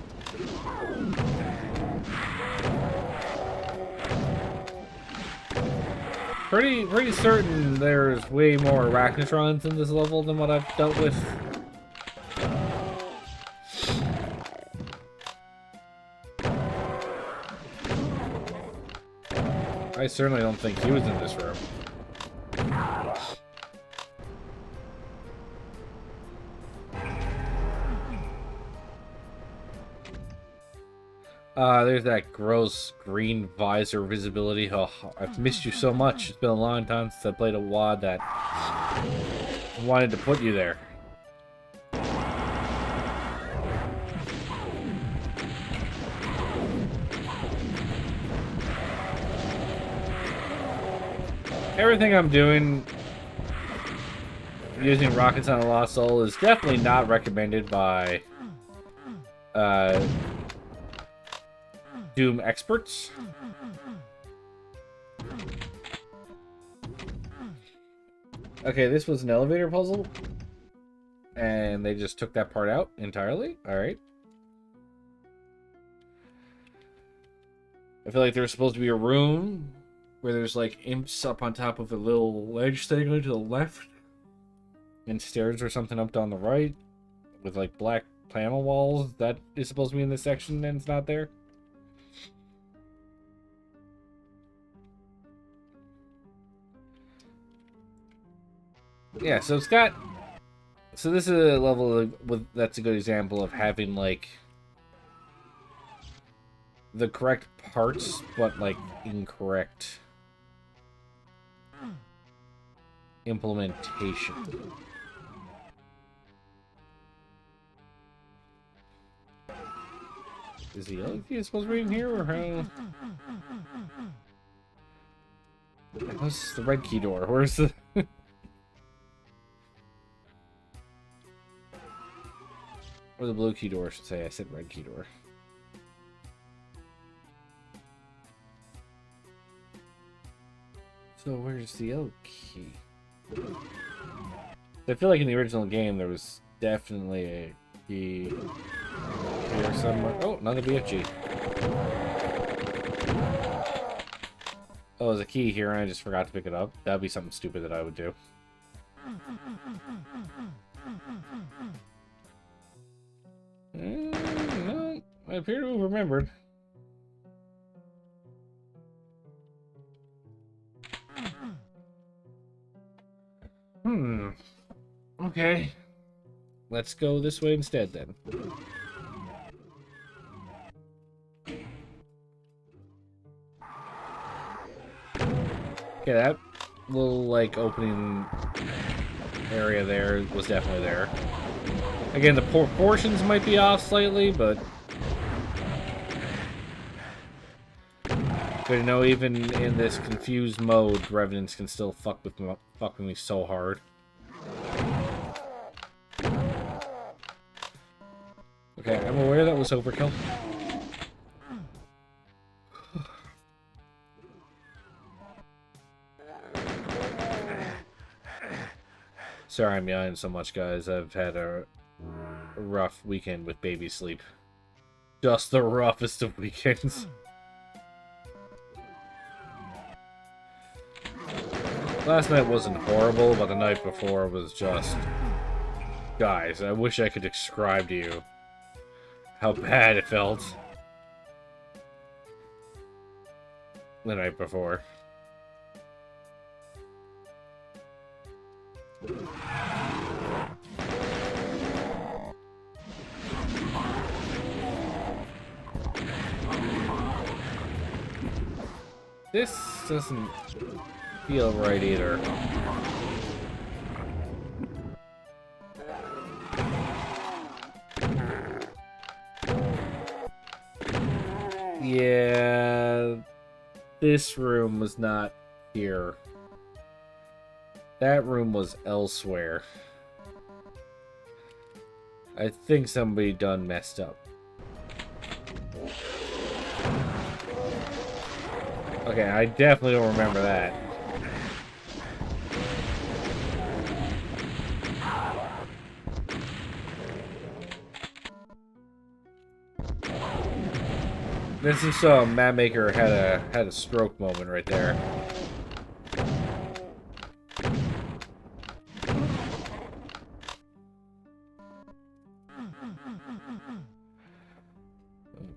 Pretty certain there's way more arachnotrons in this level than what I've dealt with. I certainly don't think he was in this room. There's that gross green visor visibility. Oh, I've missed you so much. It's been a long time since I played a WAD that wanted to put you there. Everything I'm doing using rockets on a Lost Soul is definitely not recommended by Doom experts. Okay, this was an elevator puzzle, and they just took that part out entirely. All right. I feel like there's supposed to be a room where there's like imps up on top of a little ledge thing to the left, and stairs or something up on the right, with like black panel walls that is supposed to be in this section and it's not there. Yeah, so it's got... So this is a level that's a good example of having, like, the correct parts, but, like, incorrect implementation. Is the other key supposed to be in here, or how? What's the red key door? Where's the... Or the blue key door, I should say. I said red key door. So where's the L key? I feel like in the original game there was definitely a key here somewhere. Oh, another BFG. Oh, there's a key here and I just forgot to pick it up. That'd be something stupid that I would do. No, I appear to have remembered. Okay. Let's go this way instead, then. Okay, that little, like, opening area there was definitely there. Again, the proportions might be off slightly, but... Good to know even in this confused mode, Revenants can still fuck with me so hard. Okay, I'm aware that was overkill. Sorry I'm yawning so much, guys. I've had a rough weekend with baby sleep. Just the roughest of weekends. Last night wasn't horrible, but the night before was just... Guys, I wish I could describe to you how bad it felt the night before. This doesn't feel right either. Yeah, this room was not here. That room was elsewhere. I think somebody done messed up. Okay, I definitely don't remember that. This is Map Maker had a stroke moment right there.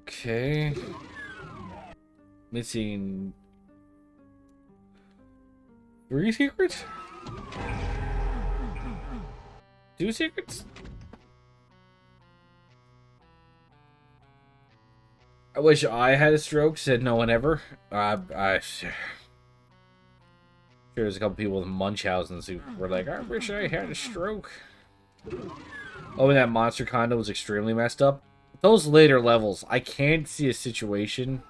Okay. Missing 3 secrets? 2 secrets? I wish I had a stroke, said no one ever. Sure there's a couple people with Munchausen's who were like, I wish I had a stroke. Oh, and that monster condo was extremely messed up. Those later levels, I can't see a situation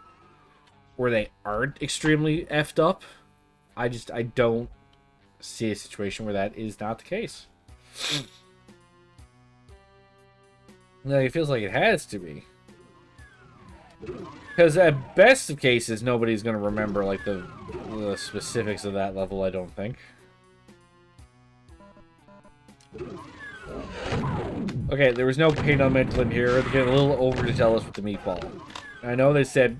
where they aren't extremely effed up. I don't see a situation where that is not the case. Like, it feels like it has to be. Because at best of cases, nobody's going to remember, like, the specifics of that level, I don't think. Okay, there was no pain on mental in here. They're getting a little over-zealous with the meatball. I know they said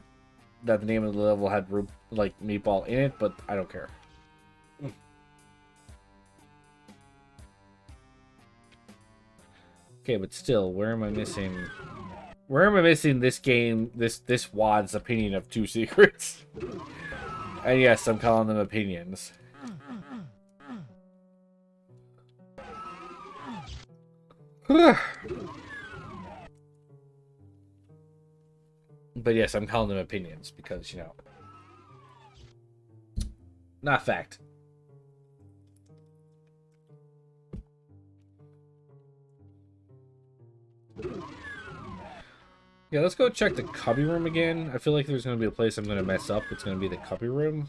that the name of the level had, like, meatball in it, but I don't care. Okay, but still, where am I missing? Where am I missing this game, this WAD's opinion of two secrets? And yes, I'm calling them opinions. But yes, I'm calling them opinions because, you know, not fact. Yeah, let's go check the cubby room again. I feel like there's going to be a place I'm going to mess up. It's going to be the cubby room.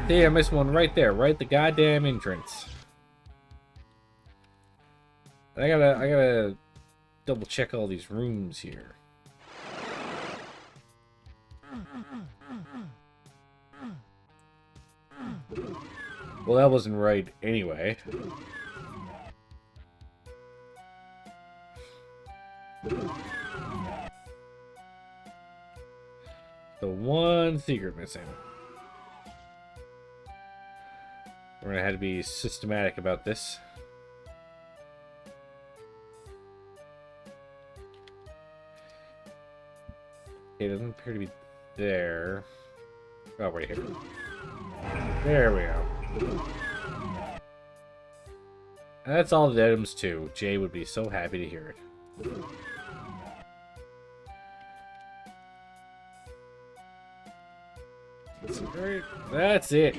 Hey, I missed one right there. Right at the goddamn entrance. I gotta double check all these rooms here. Well, that wasn't right anyway. The one secret missing. We're gonna have to be systematic about this. Okay, it doesn't appear to be there. Oh, right here. There we go. And that's all the items too. Jay would be so happy to hear it. That's it.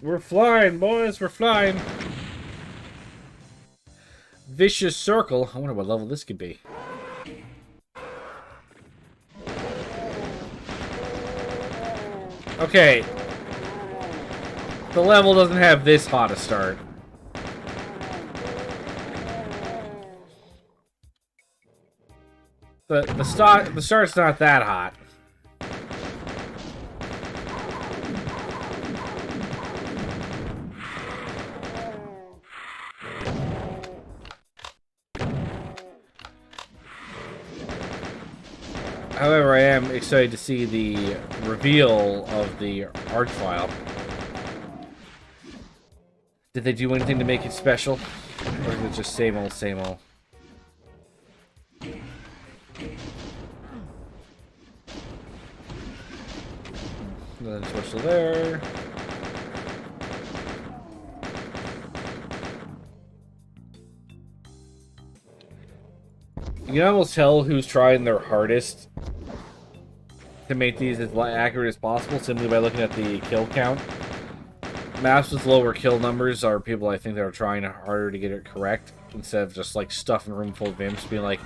We're flying, boys. We're flying. Vicious Circle. I wonder what level this could be. Okay. The level doesn't have this hot a start. The start's not that hot. However, I am excited to see the reveal of the art file. Did they do anything to make it special? Or is it just same old, same old? Nothing special there. You can almost tell who's trying their hardest to make these as accurate as possible simply by looking at the kill count. Maps with lower kill numbers are people I think that are trying harder to get it correct instead of just like stuffing a room full of imps being like,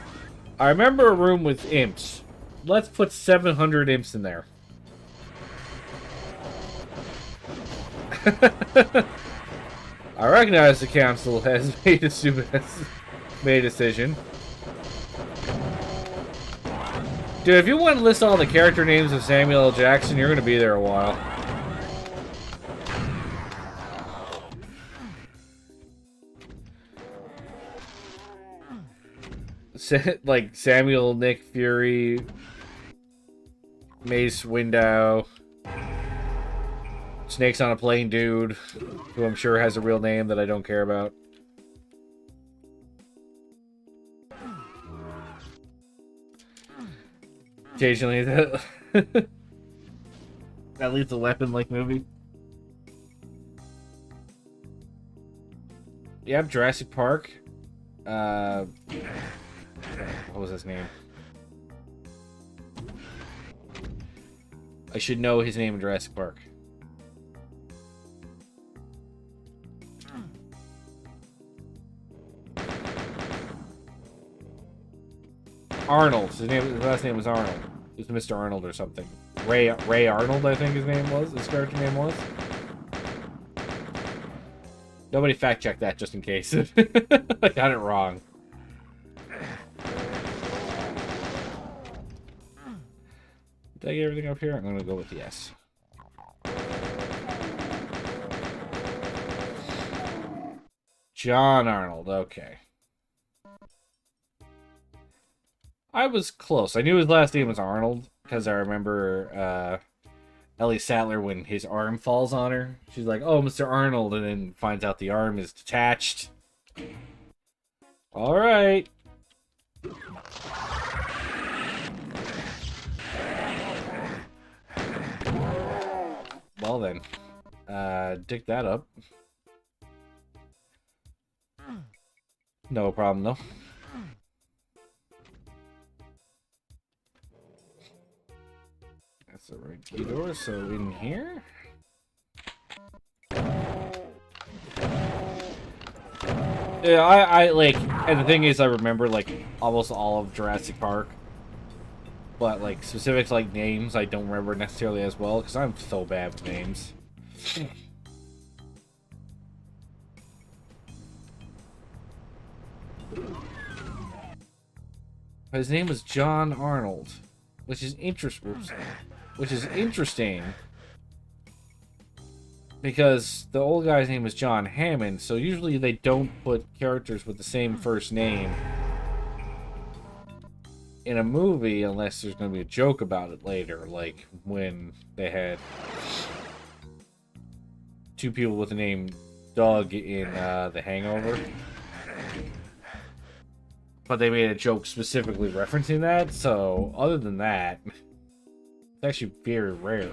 I remember a room with imps. Let's put 700 imps in there. I recognize the council has made a decision. Dude, if you want to list all the character names of Samuel L. Jackson, you're going to be there a while. Like Samuel, Nick Fury, Mace Windu, Snakes on a Plane dude, who I'm sure has a real name that I don't care about. Occasionally, that Lethal Weapon-like movie. Yep, Jurassic Park. What was his name? I should know his name in Jurassic Park. Arnold. His last name was Arnold. It was Mr. Arnold or something. Ray Arnold, I think his name was. His character name was. Nobody fact check that just in case. I got it wrong. Did I get everything up here? I'm gonna go with yes. John Arnold, okay. I was close. I knew his last name was Arnold because I remember Ellie Sattler when his arm falls on her. She's like, "Oh, Mr. Arnold," and then finds out the arm is detached. All right. Well then, dig that up. No problem though. That's the right key door. So in here. Yeah, I like, and the thing is, I remember like almost all of Jurassic Park, but like specific like names, I don't remember necessarily as well because I'm so bad with names. His name was John Arnold, which is interesting because the old guy's name was John Hammond. So usually they don't put characters with the same first name in a movie unless there's going to be a joke about it later, like when they had two people with the name Doug in The Hangover. But they made a joke specifically referencing that, so other than that, it's actually very rare.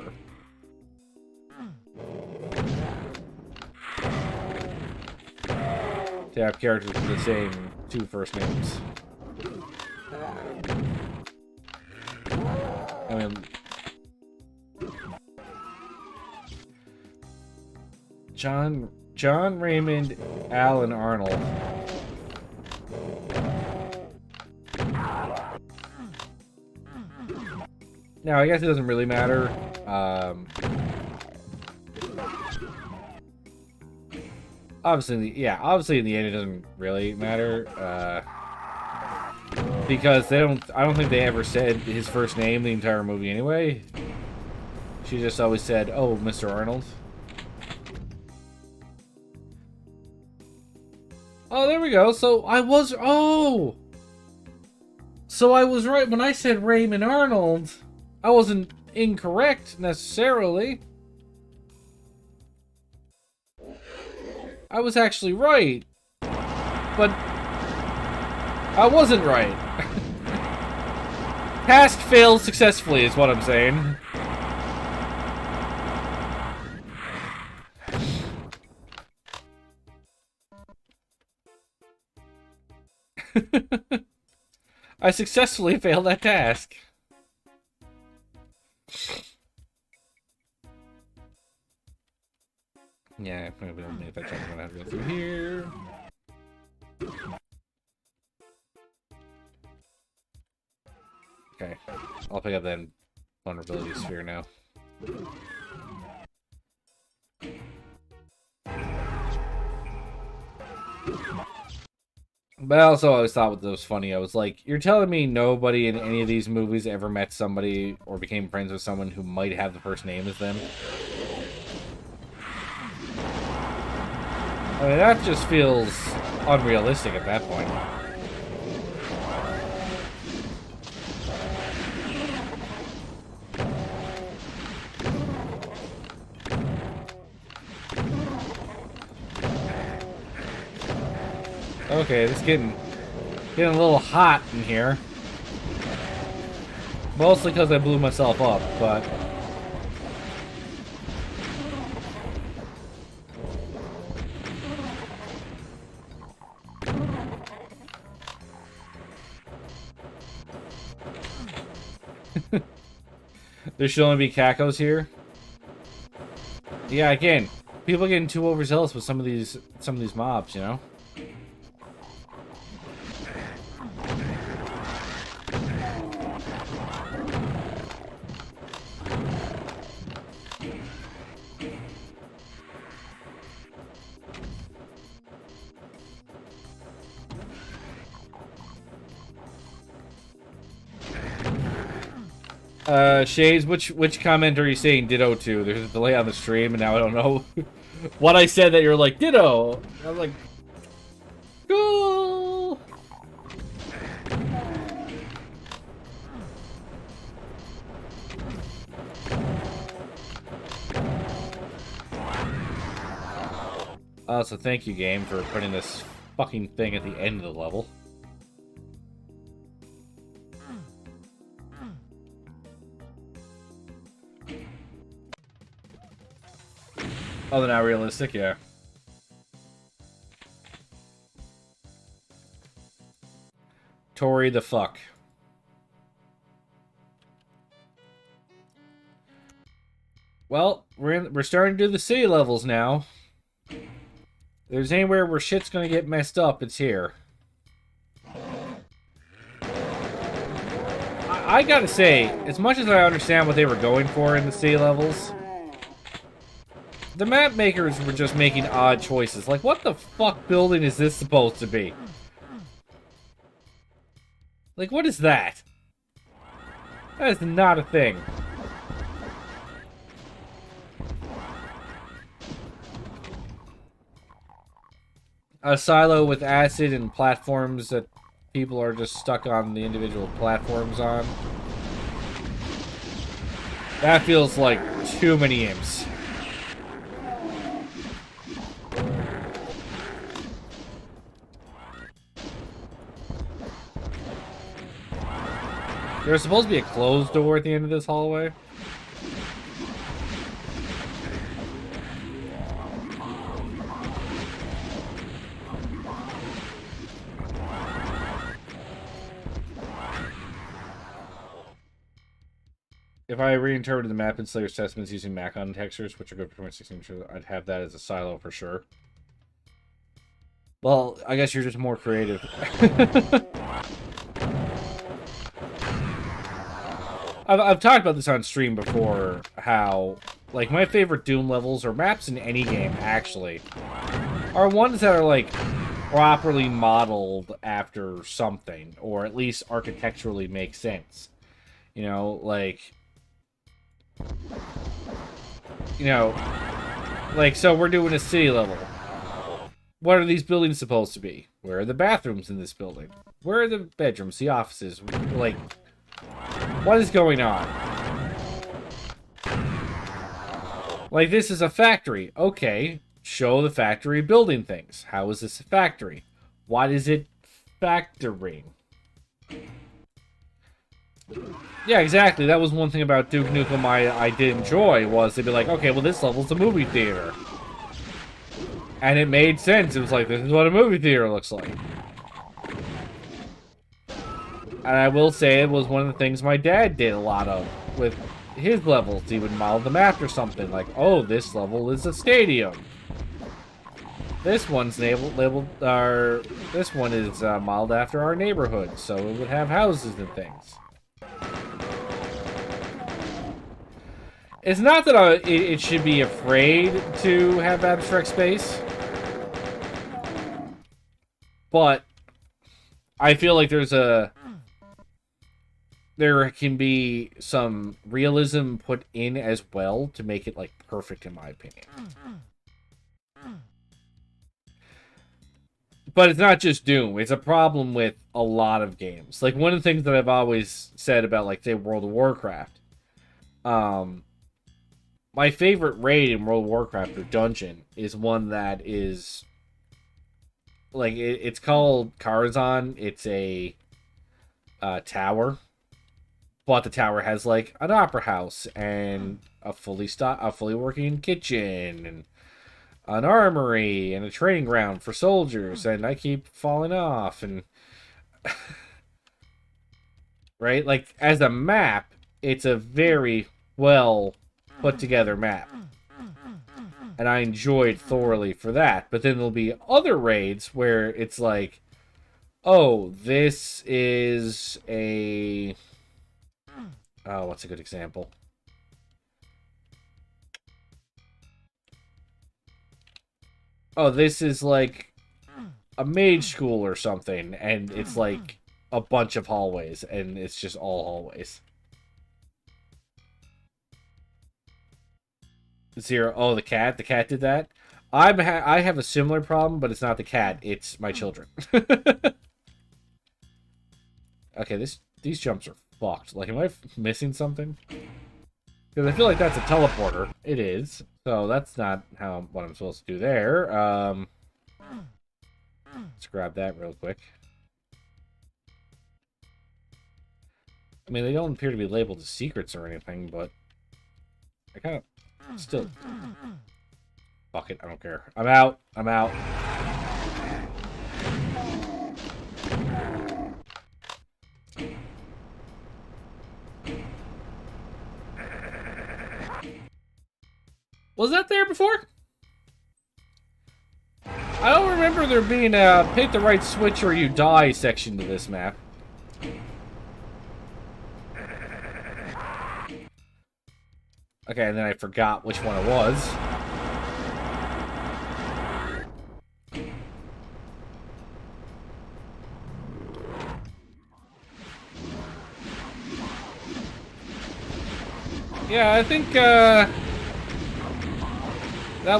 To have characters with the same two first names. I mean, John Raymond Allen Arnold. Now, I guess it doesn't really matter. Obviously, obviously in the end it doesn't really matter. Because I don't think they ever said his first name the entire movie anyway. She just always said, "Oh, Mr. Arnold." Oh, there we go. So I was right when I said Raymond Arnold. I wasn't incorrect necessarily. I was actually right. But I wasn't right. Task failed successfully is what I'm saying. I successfully failed that task. Yeah, maybe I'll make that check. I'm gonna have to go through here. Okay, I'll pick up that vulnerability sphere now. But I also always thought what was funny. I was like, you're telling me nobody in any of these movies ever met somebody or became friends with someone who might have the first name as them? I mean, that just feels unrealistic at that point. Okay, it's getting a little hot in here. Mostly because I blew myself up, but... There should only be cacos here. Yeah, again, people getting too overzealous with some of these mobs, you know? Shades, which comment are you saying ditto to? There's a delay on the stream, and now I don't know what I said that you're like, ditto. I was like, cool. So thank you, game, for putting this fucking thing at the end of the level. Oh, they're not realistic? Yeah. Tori the fuck. Well, we're starting to do the city levels now. If there's anywhere where shit's gonna get messed up, it's here. I gotta say, as much as I understand what they were going for in the city levels, the map makers were just making odd choices. Like, what the fuck building is this supposed to be? Like, what is that? That is not a thing. A silo with acid and platforms that people are just stuck on the individual platforms on. That feels like too many imps. There's supposed to be a closed door at the end of this hallway. If I reinterpreted the map in Slayer's Testaments using Macon textures, which are good for 2016, I'd have that as a silo for sure. Well, I guess you're just more creative. I've talked about this on stream before, how, like, my favorite Doom levels, or maps in any game, actually, are ones that are, like, properly modeled after something, or at least architecturally make sense. You know, like... You know, like, so we're doing a city level. What are these buildings supposed to be? Where are the bathrooms in this building? Where are the bedrooms, the offices? Like... What is going on? Like, this is a factory. Okay, show the factory building things. How is this a factory? What is it factoring? Yeah, exactly. That was one thing about Duke Nukem I did enjoy, was they'd be like, okay, well, this level's a movie theater. And it made sense. It was like, this is what a movie theater looks like. And I will say it was one of the things my dad did a lot of with his levels. He would model them after something. Like, oh, this level is a stadium. This one's labeled this one is modeled after our neighborhood, so it would have houses and things. It's not that it should be afraid to have abstract space, but I feel like there can be some realism put in as well to make it, like, perfect, in my opinion. But it's not just Doom. It's a problem with a lot of games. Like, one of the things that I've always said about, like, say, World of Warcraft. My favorite raid in World of Warcraft, or dungeon, is one that is... Like, it's called Karazhan. It's a tower. But the tower has, like, an opera house and a fully working kitchen and an armory and a training ground for soldiers. And I keep falling off. And right, like, as a map, it's a very well put together map, and I enjoyed thoroughly for that. But then there'll be other raids where it's like, oh, this is a... Oh, what's a good example? Oh, this is like a mage school or something, and it's like a bunch of hallways, and it's just all hallways. Zero. Oh, the cat. The cat did that. I have a similar problem, but it's not the cat. It's my children. Okay, these jumps are fucked. Like, am I missing something? Because I feel like that's a teleporter. It is. So that's not what I'm supposed to do there. Let's grab that real quick. I mean, they don't appear to be labeled as secrets or anything, but I kind of still... Fuck it, I don't care. I'm out. I'm out. Was that there before? I don't remember there being a hit the right switch or you die section to this map. Okay, and then I forgot which one it was. Yeah, I think, that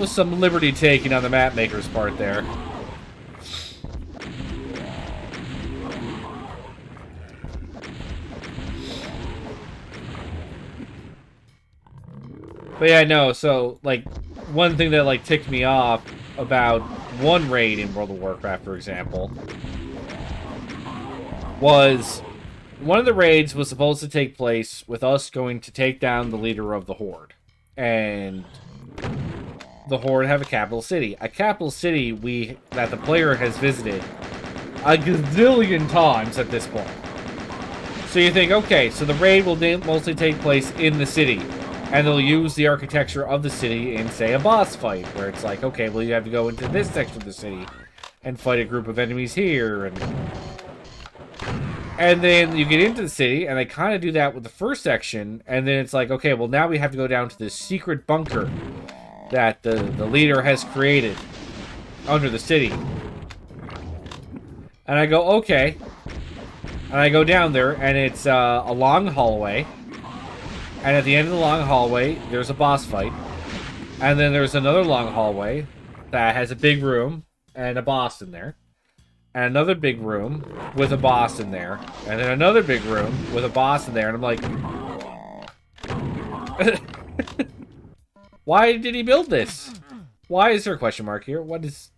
was some liberty taking on the map maker's part there. But yeah, no, so, like, one thing that, like, ticked me off about one raid in World of Warcraft, for example, was one of the raids was supposed to take place with us going to take down the leader of the Horde. And the Horde have a capital city. A capital city that the player has visited a gazillion times at this point. So you think, okay, so the raid will mostly take place in the city. And they'll use the architecture of the city in, say, a boss fight, where it's like, okay, well, you have to go into this section of the city and fight a group of enemies here, and then you get into the city, and they kind of do that with the first section, and then it's like, okay, well, now we have to go down to this secret bunker that the leader has created under the city. And I go, okay. And I go down there, and it's a long hallway. And at the end of the long hallway, there's a boss fight. And then there's another long hallway that has a big room and a boss in there. And another big room with a boss in there. And then another big room with a boss in there. And I'm like... Why did he build this? Why is there a question mark here? What is...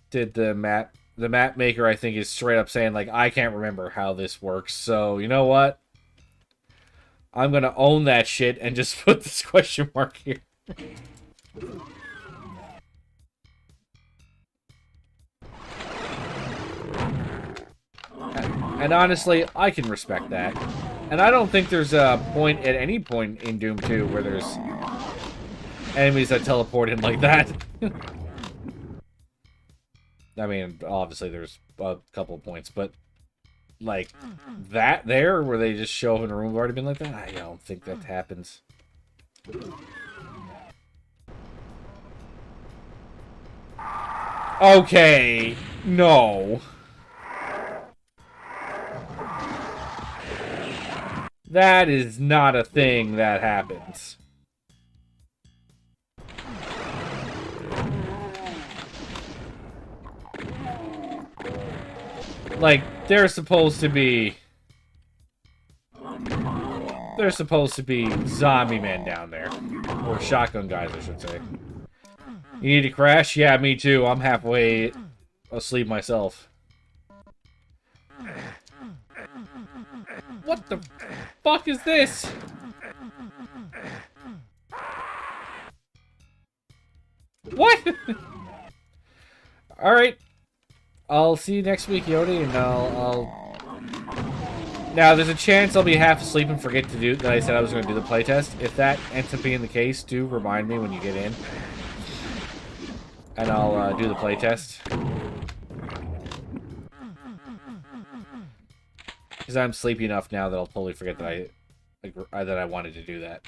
Did the map maker, I think, is straight up saying, like, I can't remember how this works. So, you know what? I'm gonna own that shit and just put this question mark here. And honestly, I can respect that. And I don't think there's a point at any point in Doom 2 where there's enemies that teleport in like that. I mean, obviously there's a couple of points, but like that there where they just show up in a room have already been like that, I don't think that happens. Okay, no. That is not a thing that happens. Like, there's supposed to be zombie men down there. Or shotgun guys, I should say. You need to crash? Yeah, me too. I'm halfway asleep myself. What the fuck is this? What? Alright. I'll see you next week, Yodi, and I'll... Now, there's a chance I'll be half asleep and forget to do that I said I was going to do the playtest. If that ends up being the case, do remind me when you get in. And I'll do the playtest. Because I'm sleepy enough now that I'll totally forget that I wanted to do that.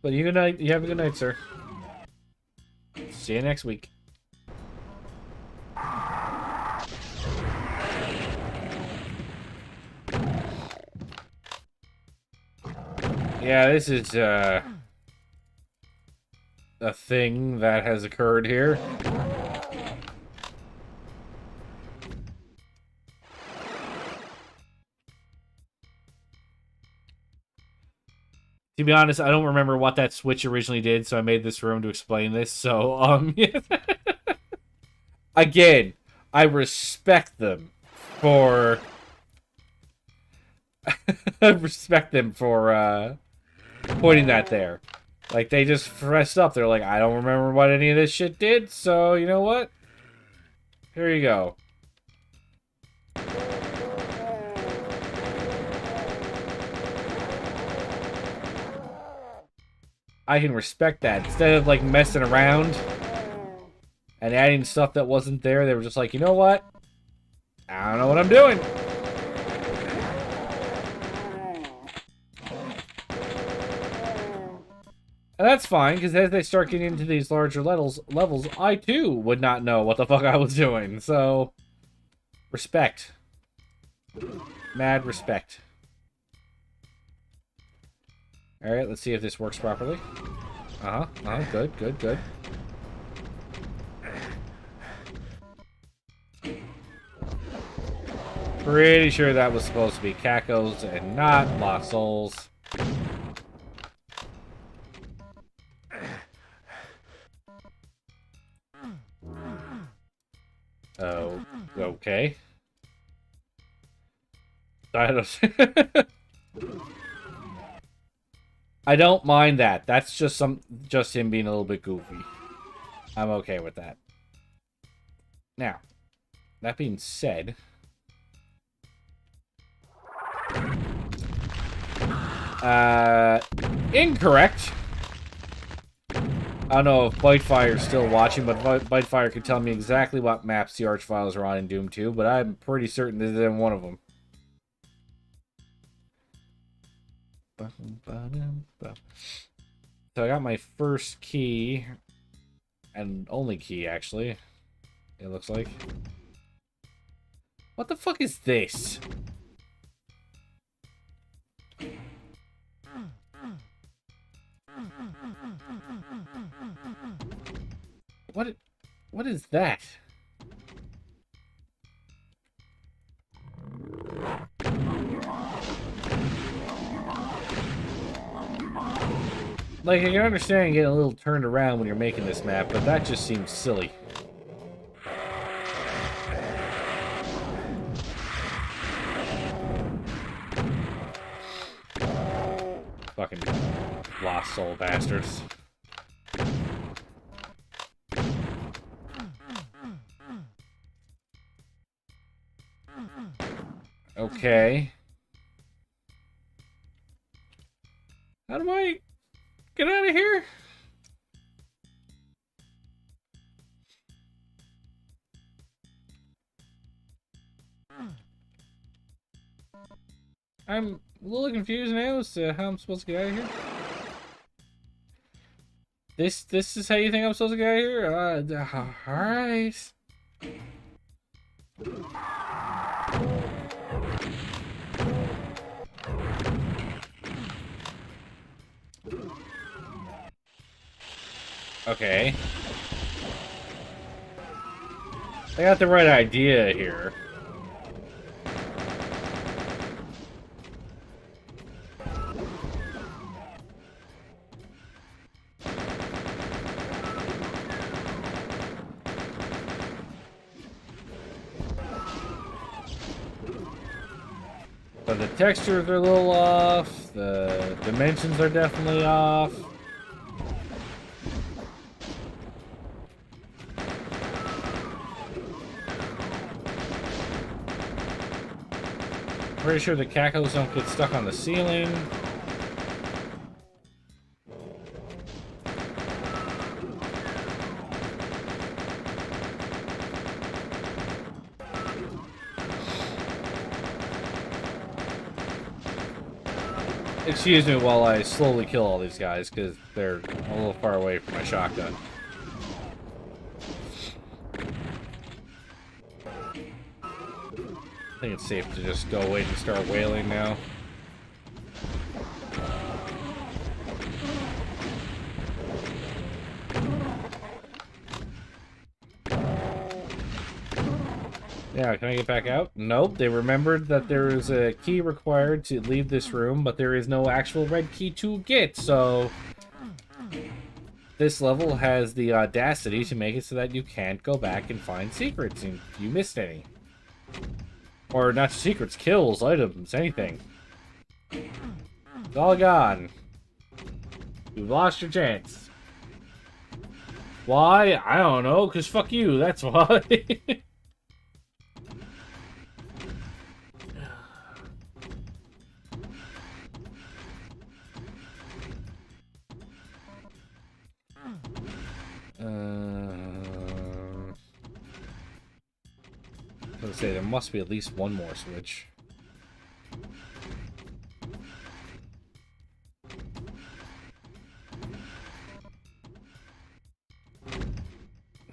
But you have a good night, sir. See you next week. Yeah, this is a thing that has occurred here. To be honest, I don't remember what that switch originally did, so I made this room to explain this. So, again, I respect them for... I respect them for, pointing that there. Like, they just pressed up. They're like, I don't remember what any of this shit did, so you know what? Here you go. I can respect that. Instead of, like, messing around and adding stuff that wasn't there, they were just like, you know what? I don't know what I'm doing. And that's fine, because as they start getting into these larger levels, I too would not know what the fuck I was doing. So, respect. Mad respect. Alright, let's see if this works properly. Good, good, good. Pretty sure that was supposed to be Cacos and not Lost Souls. Oh, okay. I don't mind that. That's just him being a little bit goofy. I'm okay with that. Now, that being said, incorrect. I don't know if Bitefire is still watching, but Bitefire could tell me exactly what maps the Archviles are on in Doom 2, but I'm pretty certain this isn't one of them. So I got my first key, and only key, actually, it looks like. What the fuck is this? What is that? Like, I can understand getting a little turned around when you're making this map, but that just seems silly. Fucking Lost Soul bastards. Okay. How do I get out of here? I'm a little confused now as to how I'm supposed to get out of here. This is how you think I'm supposed to get out of here? Alright. Okay. I got the right idea here. But the textures are a little off, the dimensions are definitely off. Pretty sure the Cacos don't get stuck on the ceiling. Excuse me while I slowly kill all these guys, because they're a little far away from my shotgun. I think it's safe to just go away and start wailing now. Yeah, can I get back out? Nope, they remembered that there is a key required to leave this room, but there is no actual red key to get, so... This level has the audacity to make it so that you can't go back and find secrets if you missed any. Or not secrets, kills, items, anything. It's all gone. You've lost your chance. Why? I don't know, because fuck you, that's why. Let's say there must be at least one more switch.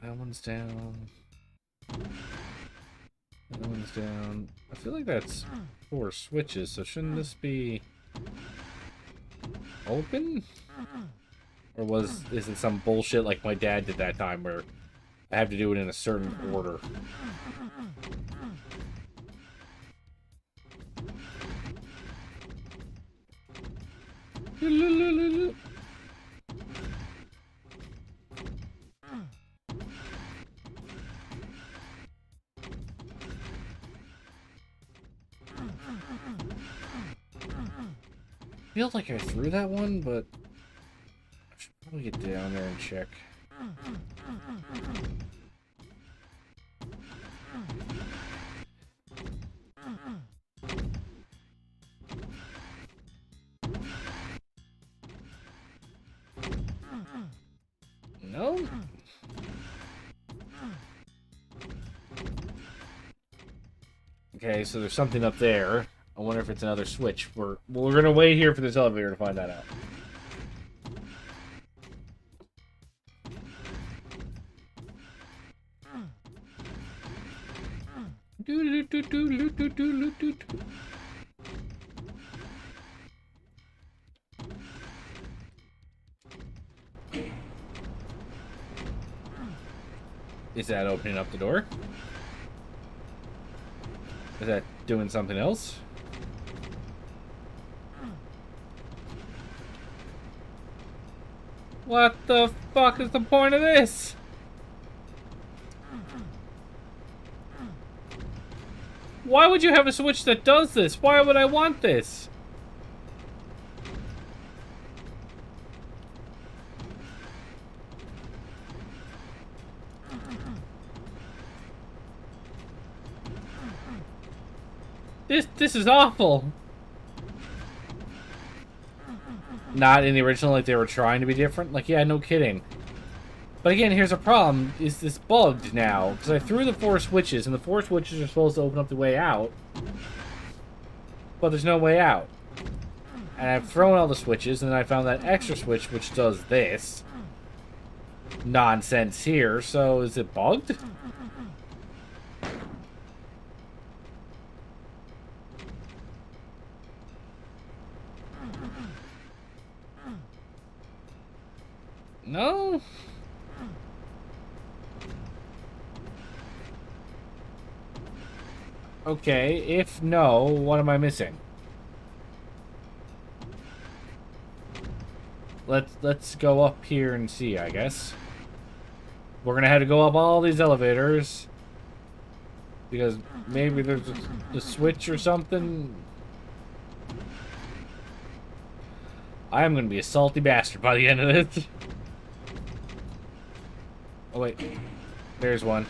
That one's down. That one's down. I feel like that's 4 switches, so shouldn't this be open? Or is it some bullshit like my dad did that time where I have to do it in a certain order? Feels like I threw that one, but I should probably get down there and check. No? Okay, so there's something up there. I wonder if it's another switch. We're gonna wait here for this elevator to find that out. Is that opening up the door? Is that doing something else? What the fuck is the point of this? Why would you have a switch that does this? Why would I want this? This is awful. Not in the original, like they were trying to be different. Like, yeah, no kidding. But again, here's a problem. Is this bugged now? Because I threw the 4 switches, and the 4 switches are supposed to open up the way out. But there's no way out. And I've thrown all the switches, and then I found that extra switch, which does this nonsense here. So, is it bugged? No? Okay, if no, what am I missing? Let's go up here and see, I guess. We're gonna have to go up all these elevators. Because maybe there's a switch or something. I am gonna be a salty bastard by the end of this. Oh wait, there's one.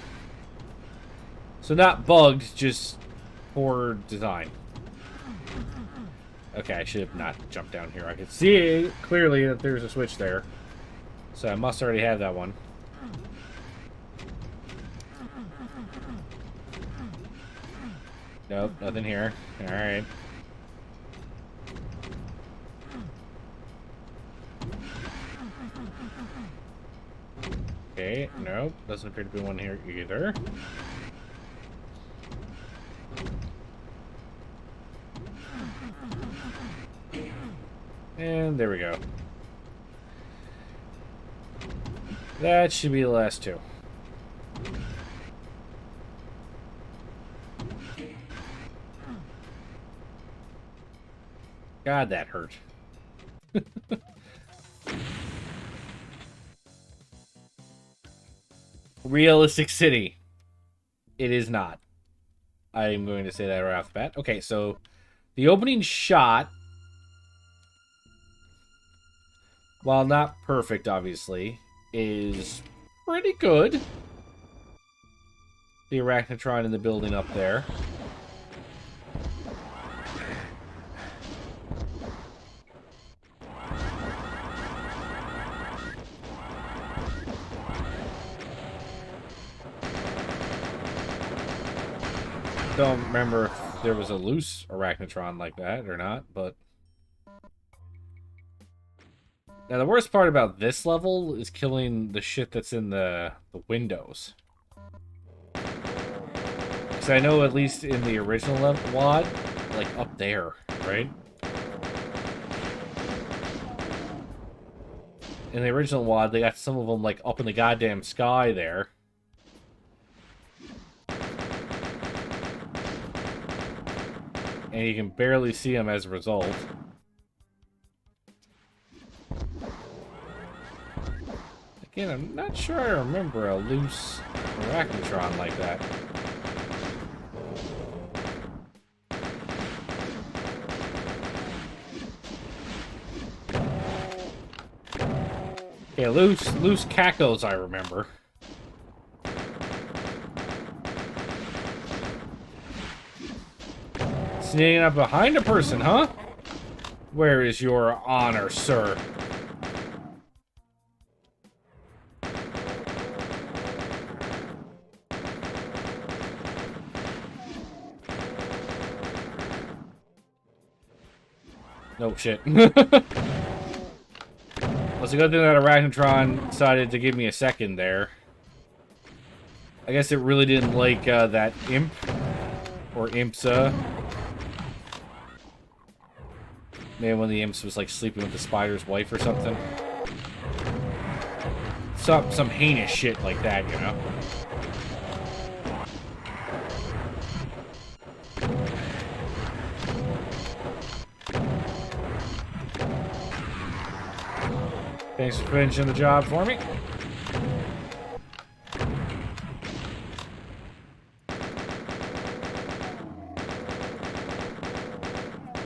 So not bugged, just poor design. Okay, I should have not jumped down here. I could see clearly that there's a switch there. So I must already have that one. Nope, nothing here. Alright. Okay, nope, doesn't appear to be one here either. And there we go. That should be the last 2. God, that hurt. Realistic city. It is not. I'm going to say that right off the bat. Okay, so the opening shot, while not perfect, obviously, is pretty good. The Arachnotron in the building up there. Don't remember if there was a loose Arachnotron like that or not, but... Now, the worst part about this level is killing the shit that's in the windows. Because I know at least in the original level, WAD, like up there, right? In the original WAD, they got some of them like up in the goddamn sky there. And you can barely see them as a result. Again, I'm not sure I remember a loose Arachnotron like that. Yeah, loose Cacos I remember. Sneaking up behind a person, huh? Where is your honor, sir? No shit. Well, it's a good thing that Arachnotron decided to give me a second there. I guess it really didn't like that imp. Or impsa. Maybe one of the imps was like sleeping with the spider's wife or something. Some heinous shit like that, you know? Thanks for finishing the job for me.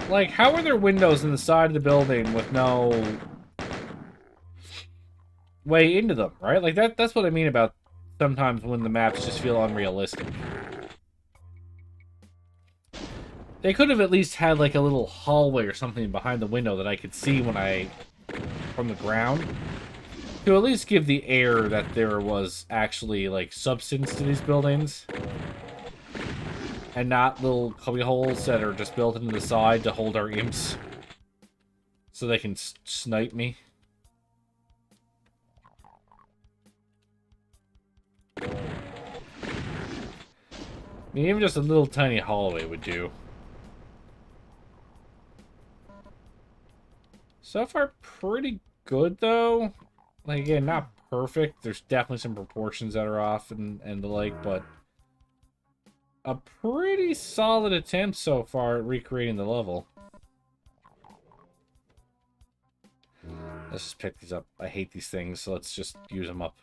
Like, how are there windows in the side of the building with no way into them, right? Like, that's what I mean about sometimes when the maps just feel unrealistic. They could have at least had, like, a little hallway or something behind the window that I could see when from the ground. To at least give the air that there was actually, like, substance to these buildings. And not little cubby holes that are just built into the side to hold our imps. So they can snipe me. I mean, even just a little tiny hallway would do. So far, pretty good, though. Like, again, not perfect. There's definitely some proportions that are off and the like, but... a pretty solid attempt so far at recreating the level. Let's just pick these up. I hate these things, so let's just use them up.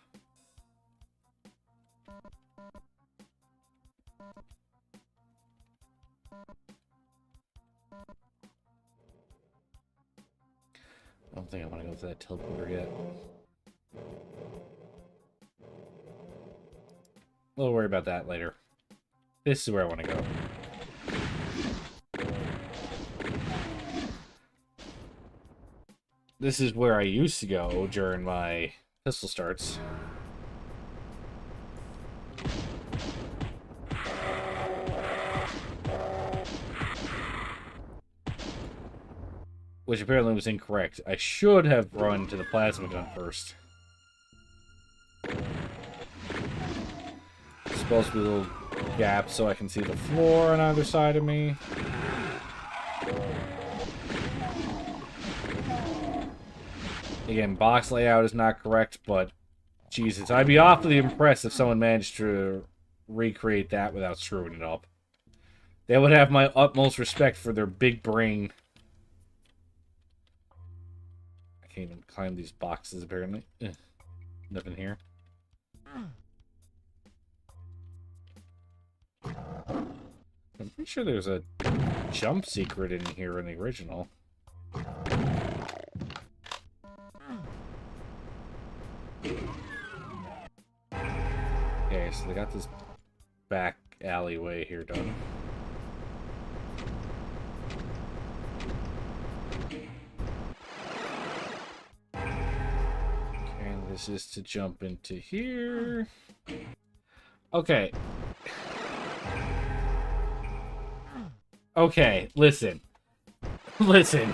I don't think I want to go to that teleporter yet. We'll worry about that later. This is where I want to go. This is where I used to go during my pistol starts. Which apparently was incorrect. I should have run to the plasma gun first. It's supposed to be a little gap so I can see the floor on either side of me. Again, box layout is not correct, but Jesus, I'd be awfully impressed if someone managed to recreate that without screwing it up. They would have my utmost respect for their big brain. can't even climb these boxes, apparently. Nothing here. I'm pretty sure there's a jump secret in here in the original. Okay, so they got this back alleyway here done. And this is to jump into here. Okay. Okay, listen. Listen.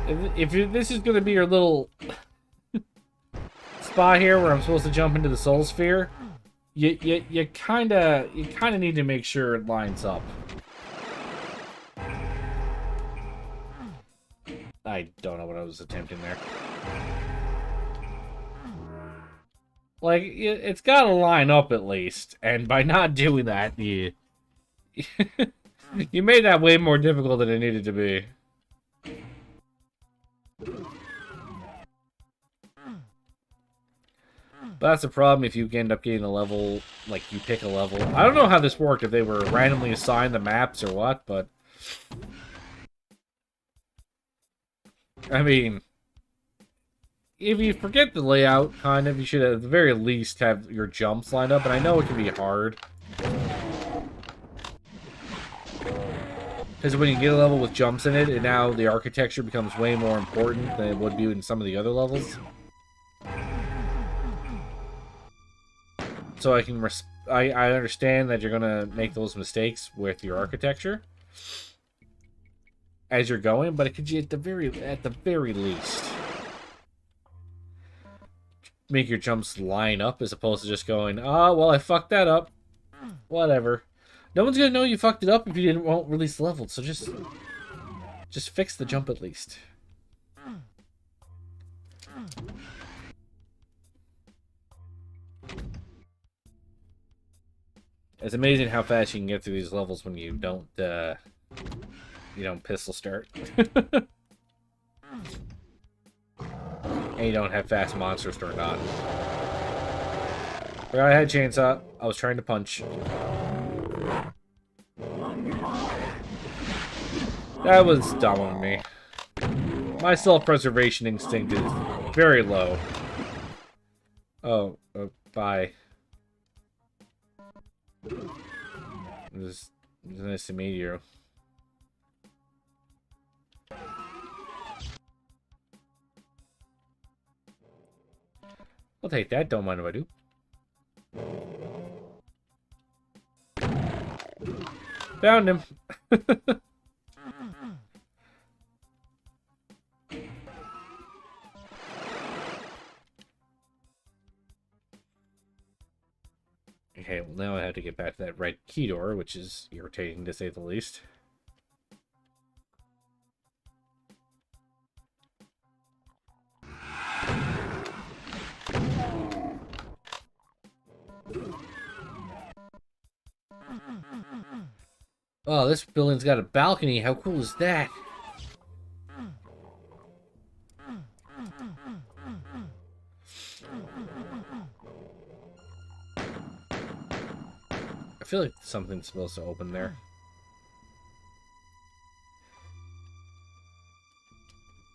This is going to be your little spot here where I'm supposed to jump into the soul sphere, you kind of need to make sure it lines up. I don't know what I was attempting there. Like, it's got to line up at least, and by not doing that, you you made that way more difficult than it needed to be. But that's the problem if you end up getting a level, like you pick a level. I don't know how this worked, if they were randomly assigned the maps or what, but... I mean... If you forget the layout, kind of, you should at the very least have your jumps lined up, and I know it can be hard. Because when you get a level with jumps in it, and now the architecture becomes way more important than it would be in some of the other levels. So I understand that you're gonna make those mistakes with your architecture as you're going, but it could, at the very least, make your jumps line up as opposed to just going, oh, well, I fucked that up. Whatever. No one's gonna know you fucked it up if you won't release the level, so just fix the jump at least. It's amazing how fast you can get through these levels when you don't pistol start. And you don't have fast monsters turned on. Forgot I had chainsaw. I was trying to punch. That was dumb on me. My self-preservation instinct is very low. Oh, bye. It's nice to meet you. I'll take that, don't mind if I do. Found him. Okay, well now I have to get back to that red key door, which is irritating to say the least. Oh, this building's got a balcony. How cool is that? I feel like something's supposed to open there.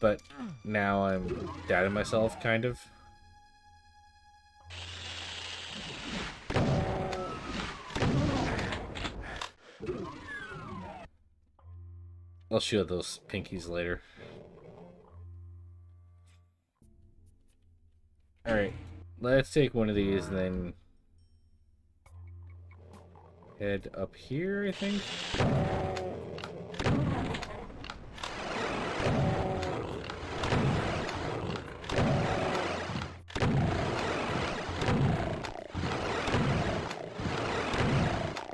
But now I'm doubting myself, kind of. I'll show those pinkies later. Alright, let's take one of these and then head up here, I think.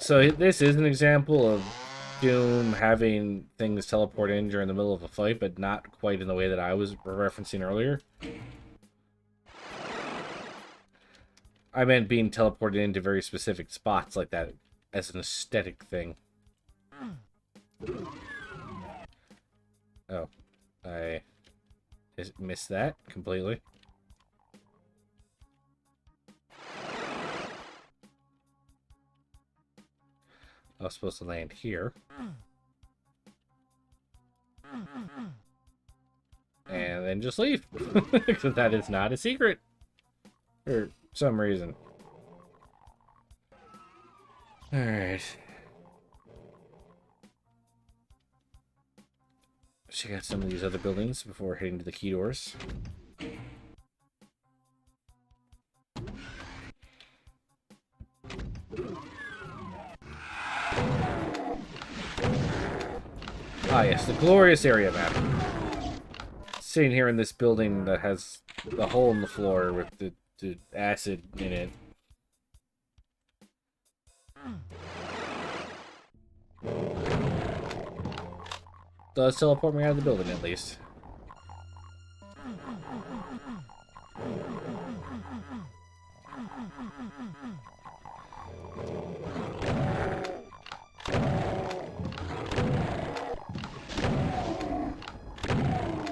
So this is an example of Doom having things teleport in during the middle of a fight, but not quite in the way that I was referencing earlier. I meant being teleported into very specific spots like that as an aesthetic thing. Oh. Missed that completely. I was supposed to land here. And then just leave. Because that is not a secret. For some reason. Alright. Check out some of these other buildings before heading to the key doors. Ah yes, the glorious area map. Sitting here in this building that has the hole in the floor with the acid in it. Does teleport me out of the building at least.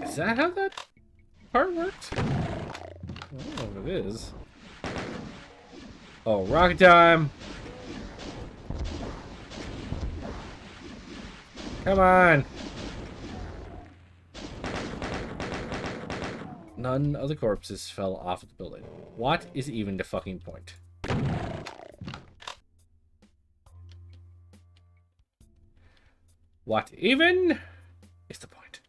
Is that how that part works? I don't know if it is. Oh, rocket time! Come on! None of the corpses fell off of the building. What is even the fucking point? What even is the point?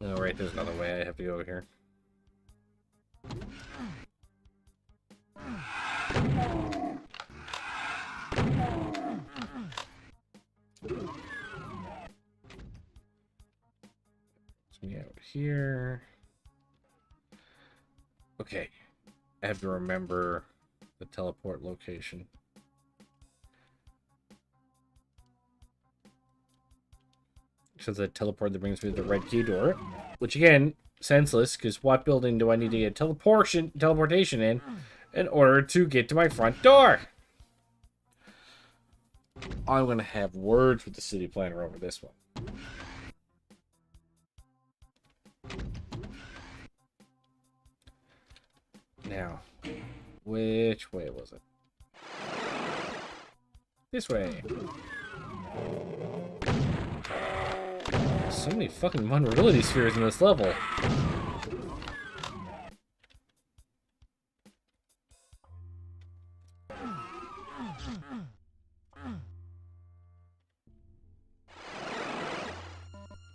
Oh, right, there's another way I have to go here. It's me out here. Okay. I have to remember the teleport location. So the teleport that brings me to the red key door. Which again, senseless, because what building do I need to get teleportation in order to get to my front door? I'm going to have words with the city planner over this one. Now, which way was it? This way. So many fucking vulnerability spheres in this level.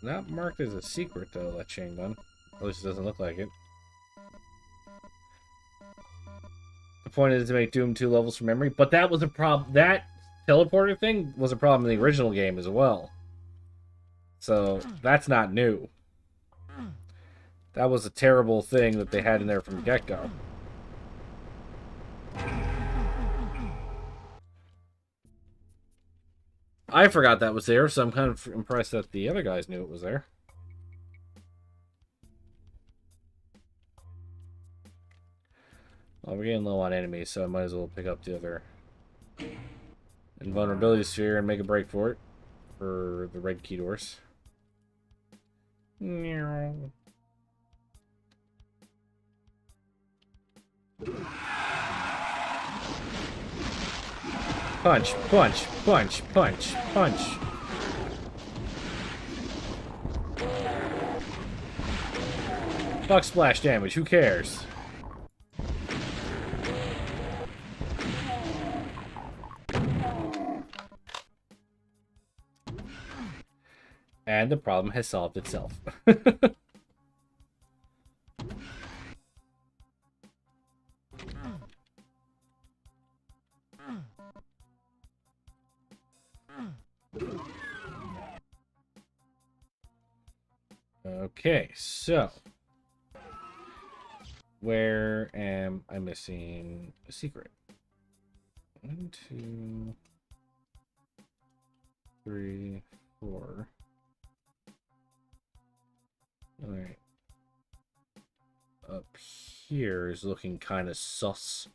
Not marked as a secret, though, that chain gun. At least it doesn't look like it. The point is to make Doom 2 levels from memory, but that was a problem. That teleporter thing was a problem in the original game as well. So, that's not new. That was a terrible thing that they had in there from the get-go. I forgot that was there, so I'm kind of impressed that the other guys knew it was there. Well, we're getting low on enemies, so I might as well pick up the other invulnerability sphere and make a break for it. For the red key doors. Punch, punch, punch, punch, punch. Fuck splash damage, who cares? And the problem has solved itself. Okay, so where am I missing a secret? 1, 2, 3, 4. All right. Oops. here is looking kind of sus.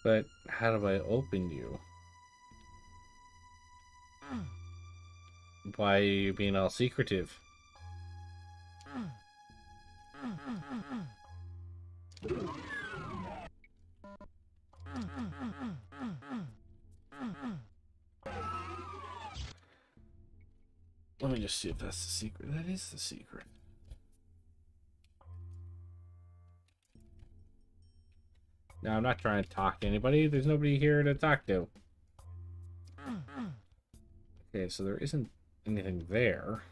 But how do I open you? Why are you being all secretive? Let me just see if that's the secret. That is the secret. Now, I'm not trying to talk to anybody. There's nobody here to talk to. Okay, so there isn't anything there.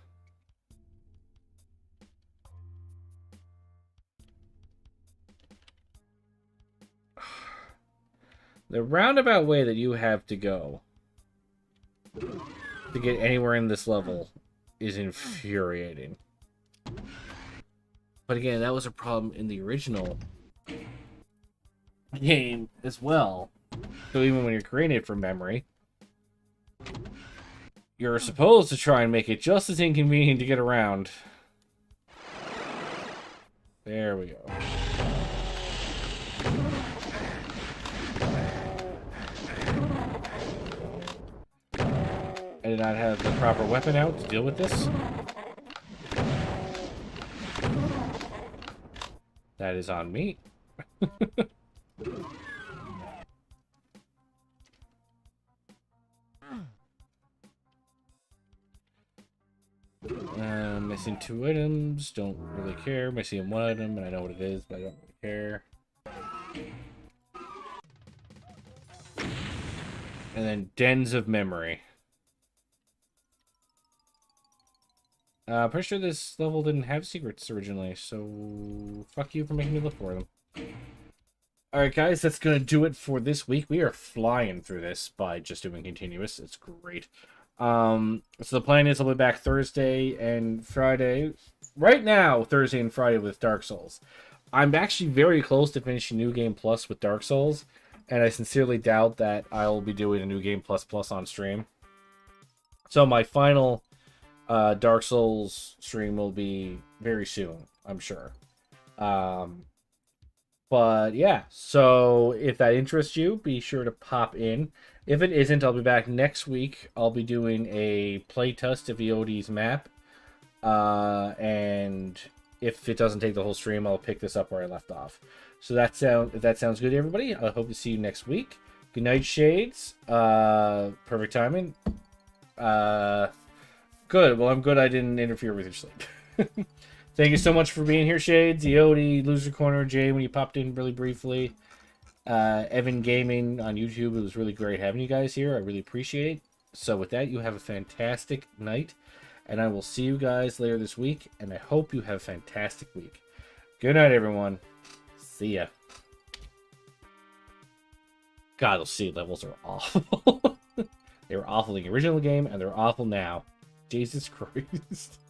The roundabout way that you have to go to get anywhere in this level is infuriating. But again, that was a problem in the original game as well. So even when you're creating it from memory, you're supposed to try and make it just as inconvenient to get around. There we go. I did not have the proper weapon out to deal with this. That is on me. Missing 2 items. Don't really care. Missing 1 item, and I know what it is, but I don't really care. And then Dens of Memory. Pretty sure this level didn't have secrets originally, so fuck you for making me look for them. Alright guys, that's gonna do it for this week. We are flying through this by just doing continuous. It's great. So the plan is I'll be back Thursday and Friday. Right now, Thursday and Friday with Dark Souls. I'm actually very close to finishing New Game Plus with Dark Souls, and I sincerely doubt that I'll be doing a New Game Plus on stream. So my final Dark Souls stream will be very soon, I'm sure. But yeah, so if that interests you, be sure to pop in. If it isn't, I'll be back next week. I'll be doing a playtest of EOD's map. And if it doesn't take the whole stream, I'll pick this up where I left off. So if that sounds good to everybody, I hope to see you next week. Good night, Shades. Perfect timing. Good. Well, I'm good I didn't interfere with your sleep. Thank you so much for being here, Shades, Eody, Loser Corner, Jay, when you popped in really briefly. Evan Gaming on YouTube. It was really great having you guys here. I really appreciate it. So with that, you have a fantastic night. And I will see you guys later this week. And I hope you have a fantastic week. Good night, everyone. See ya. God, those seed levels are awful. They were awful in the original game, and they're awful now. Jesus Christ.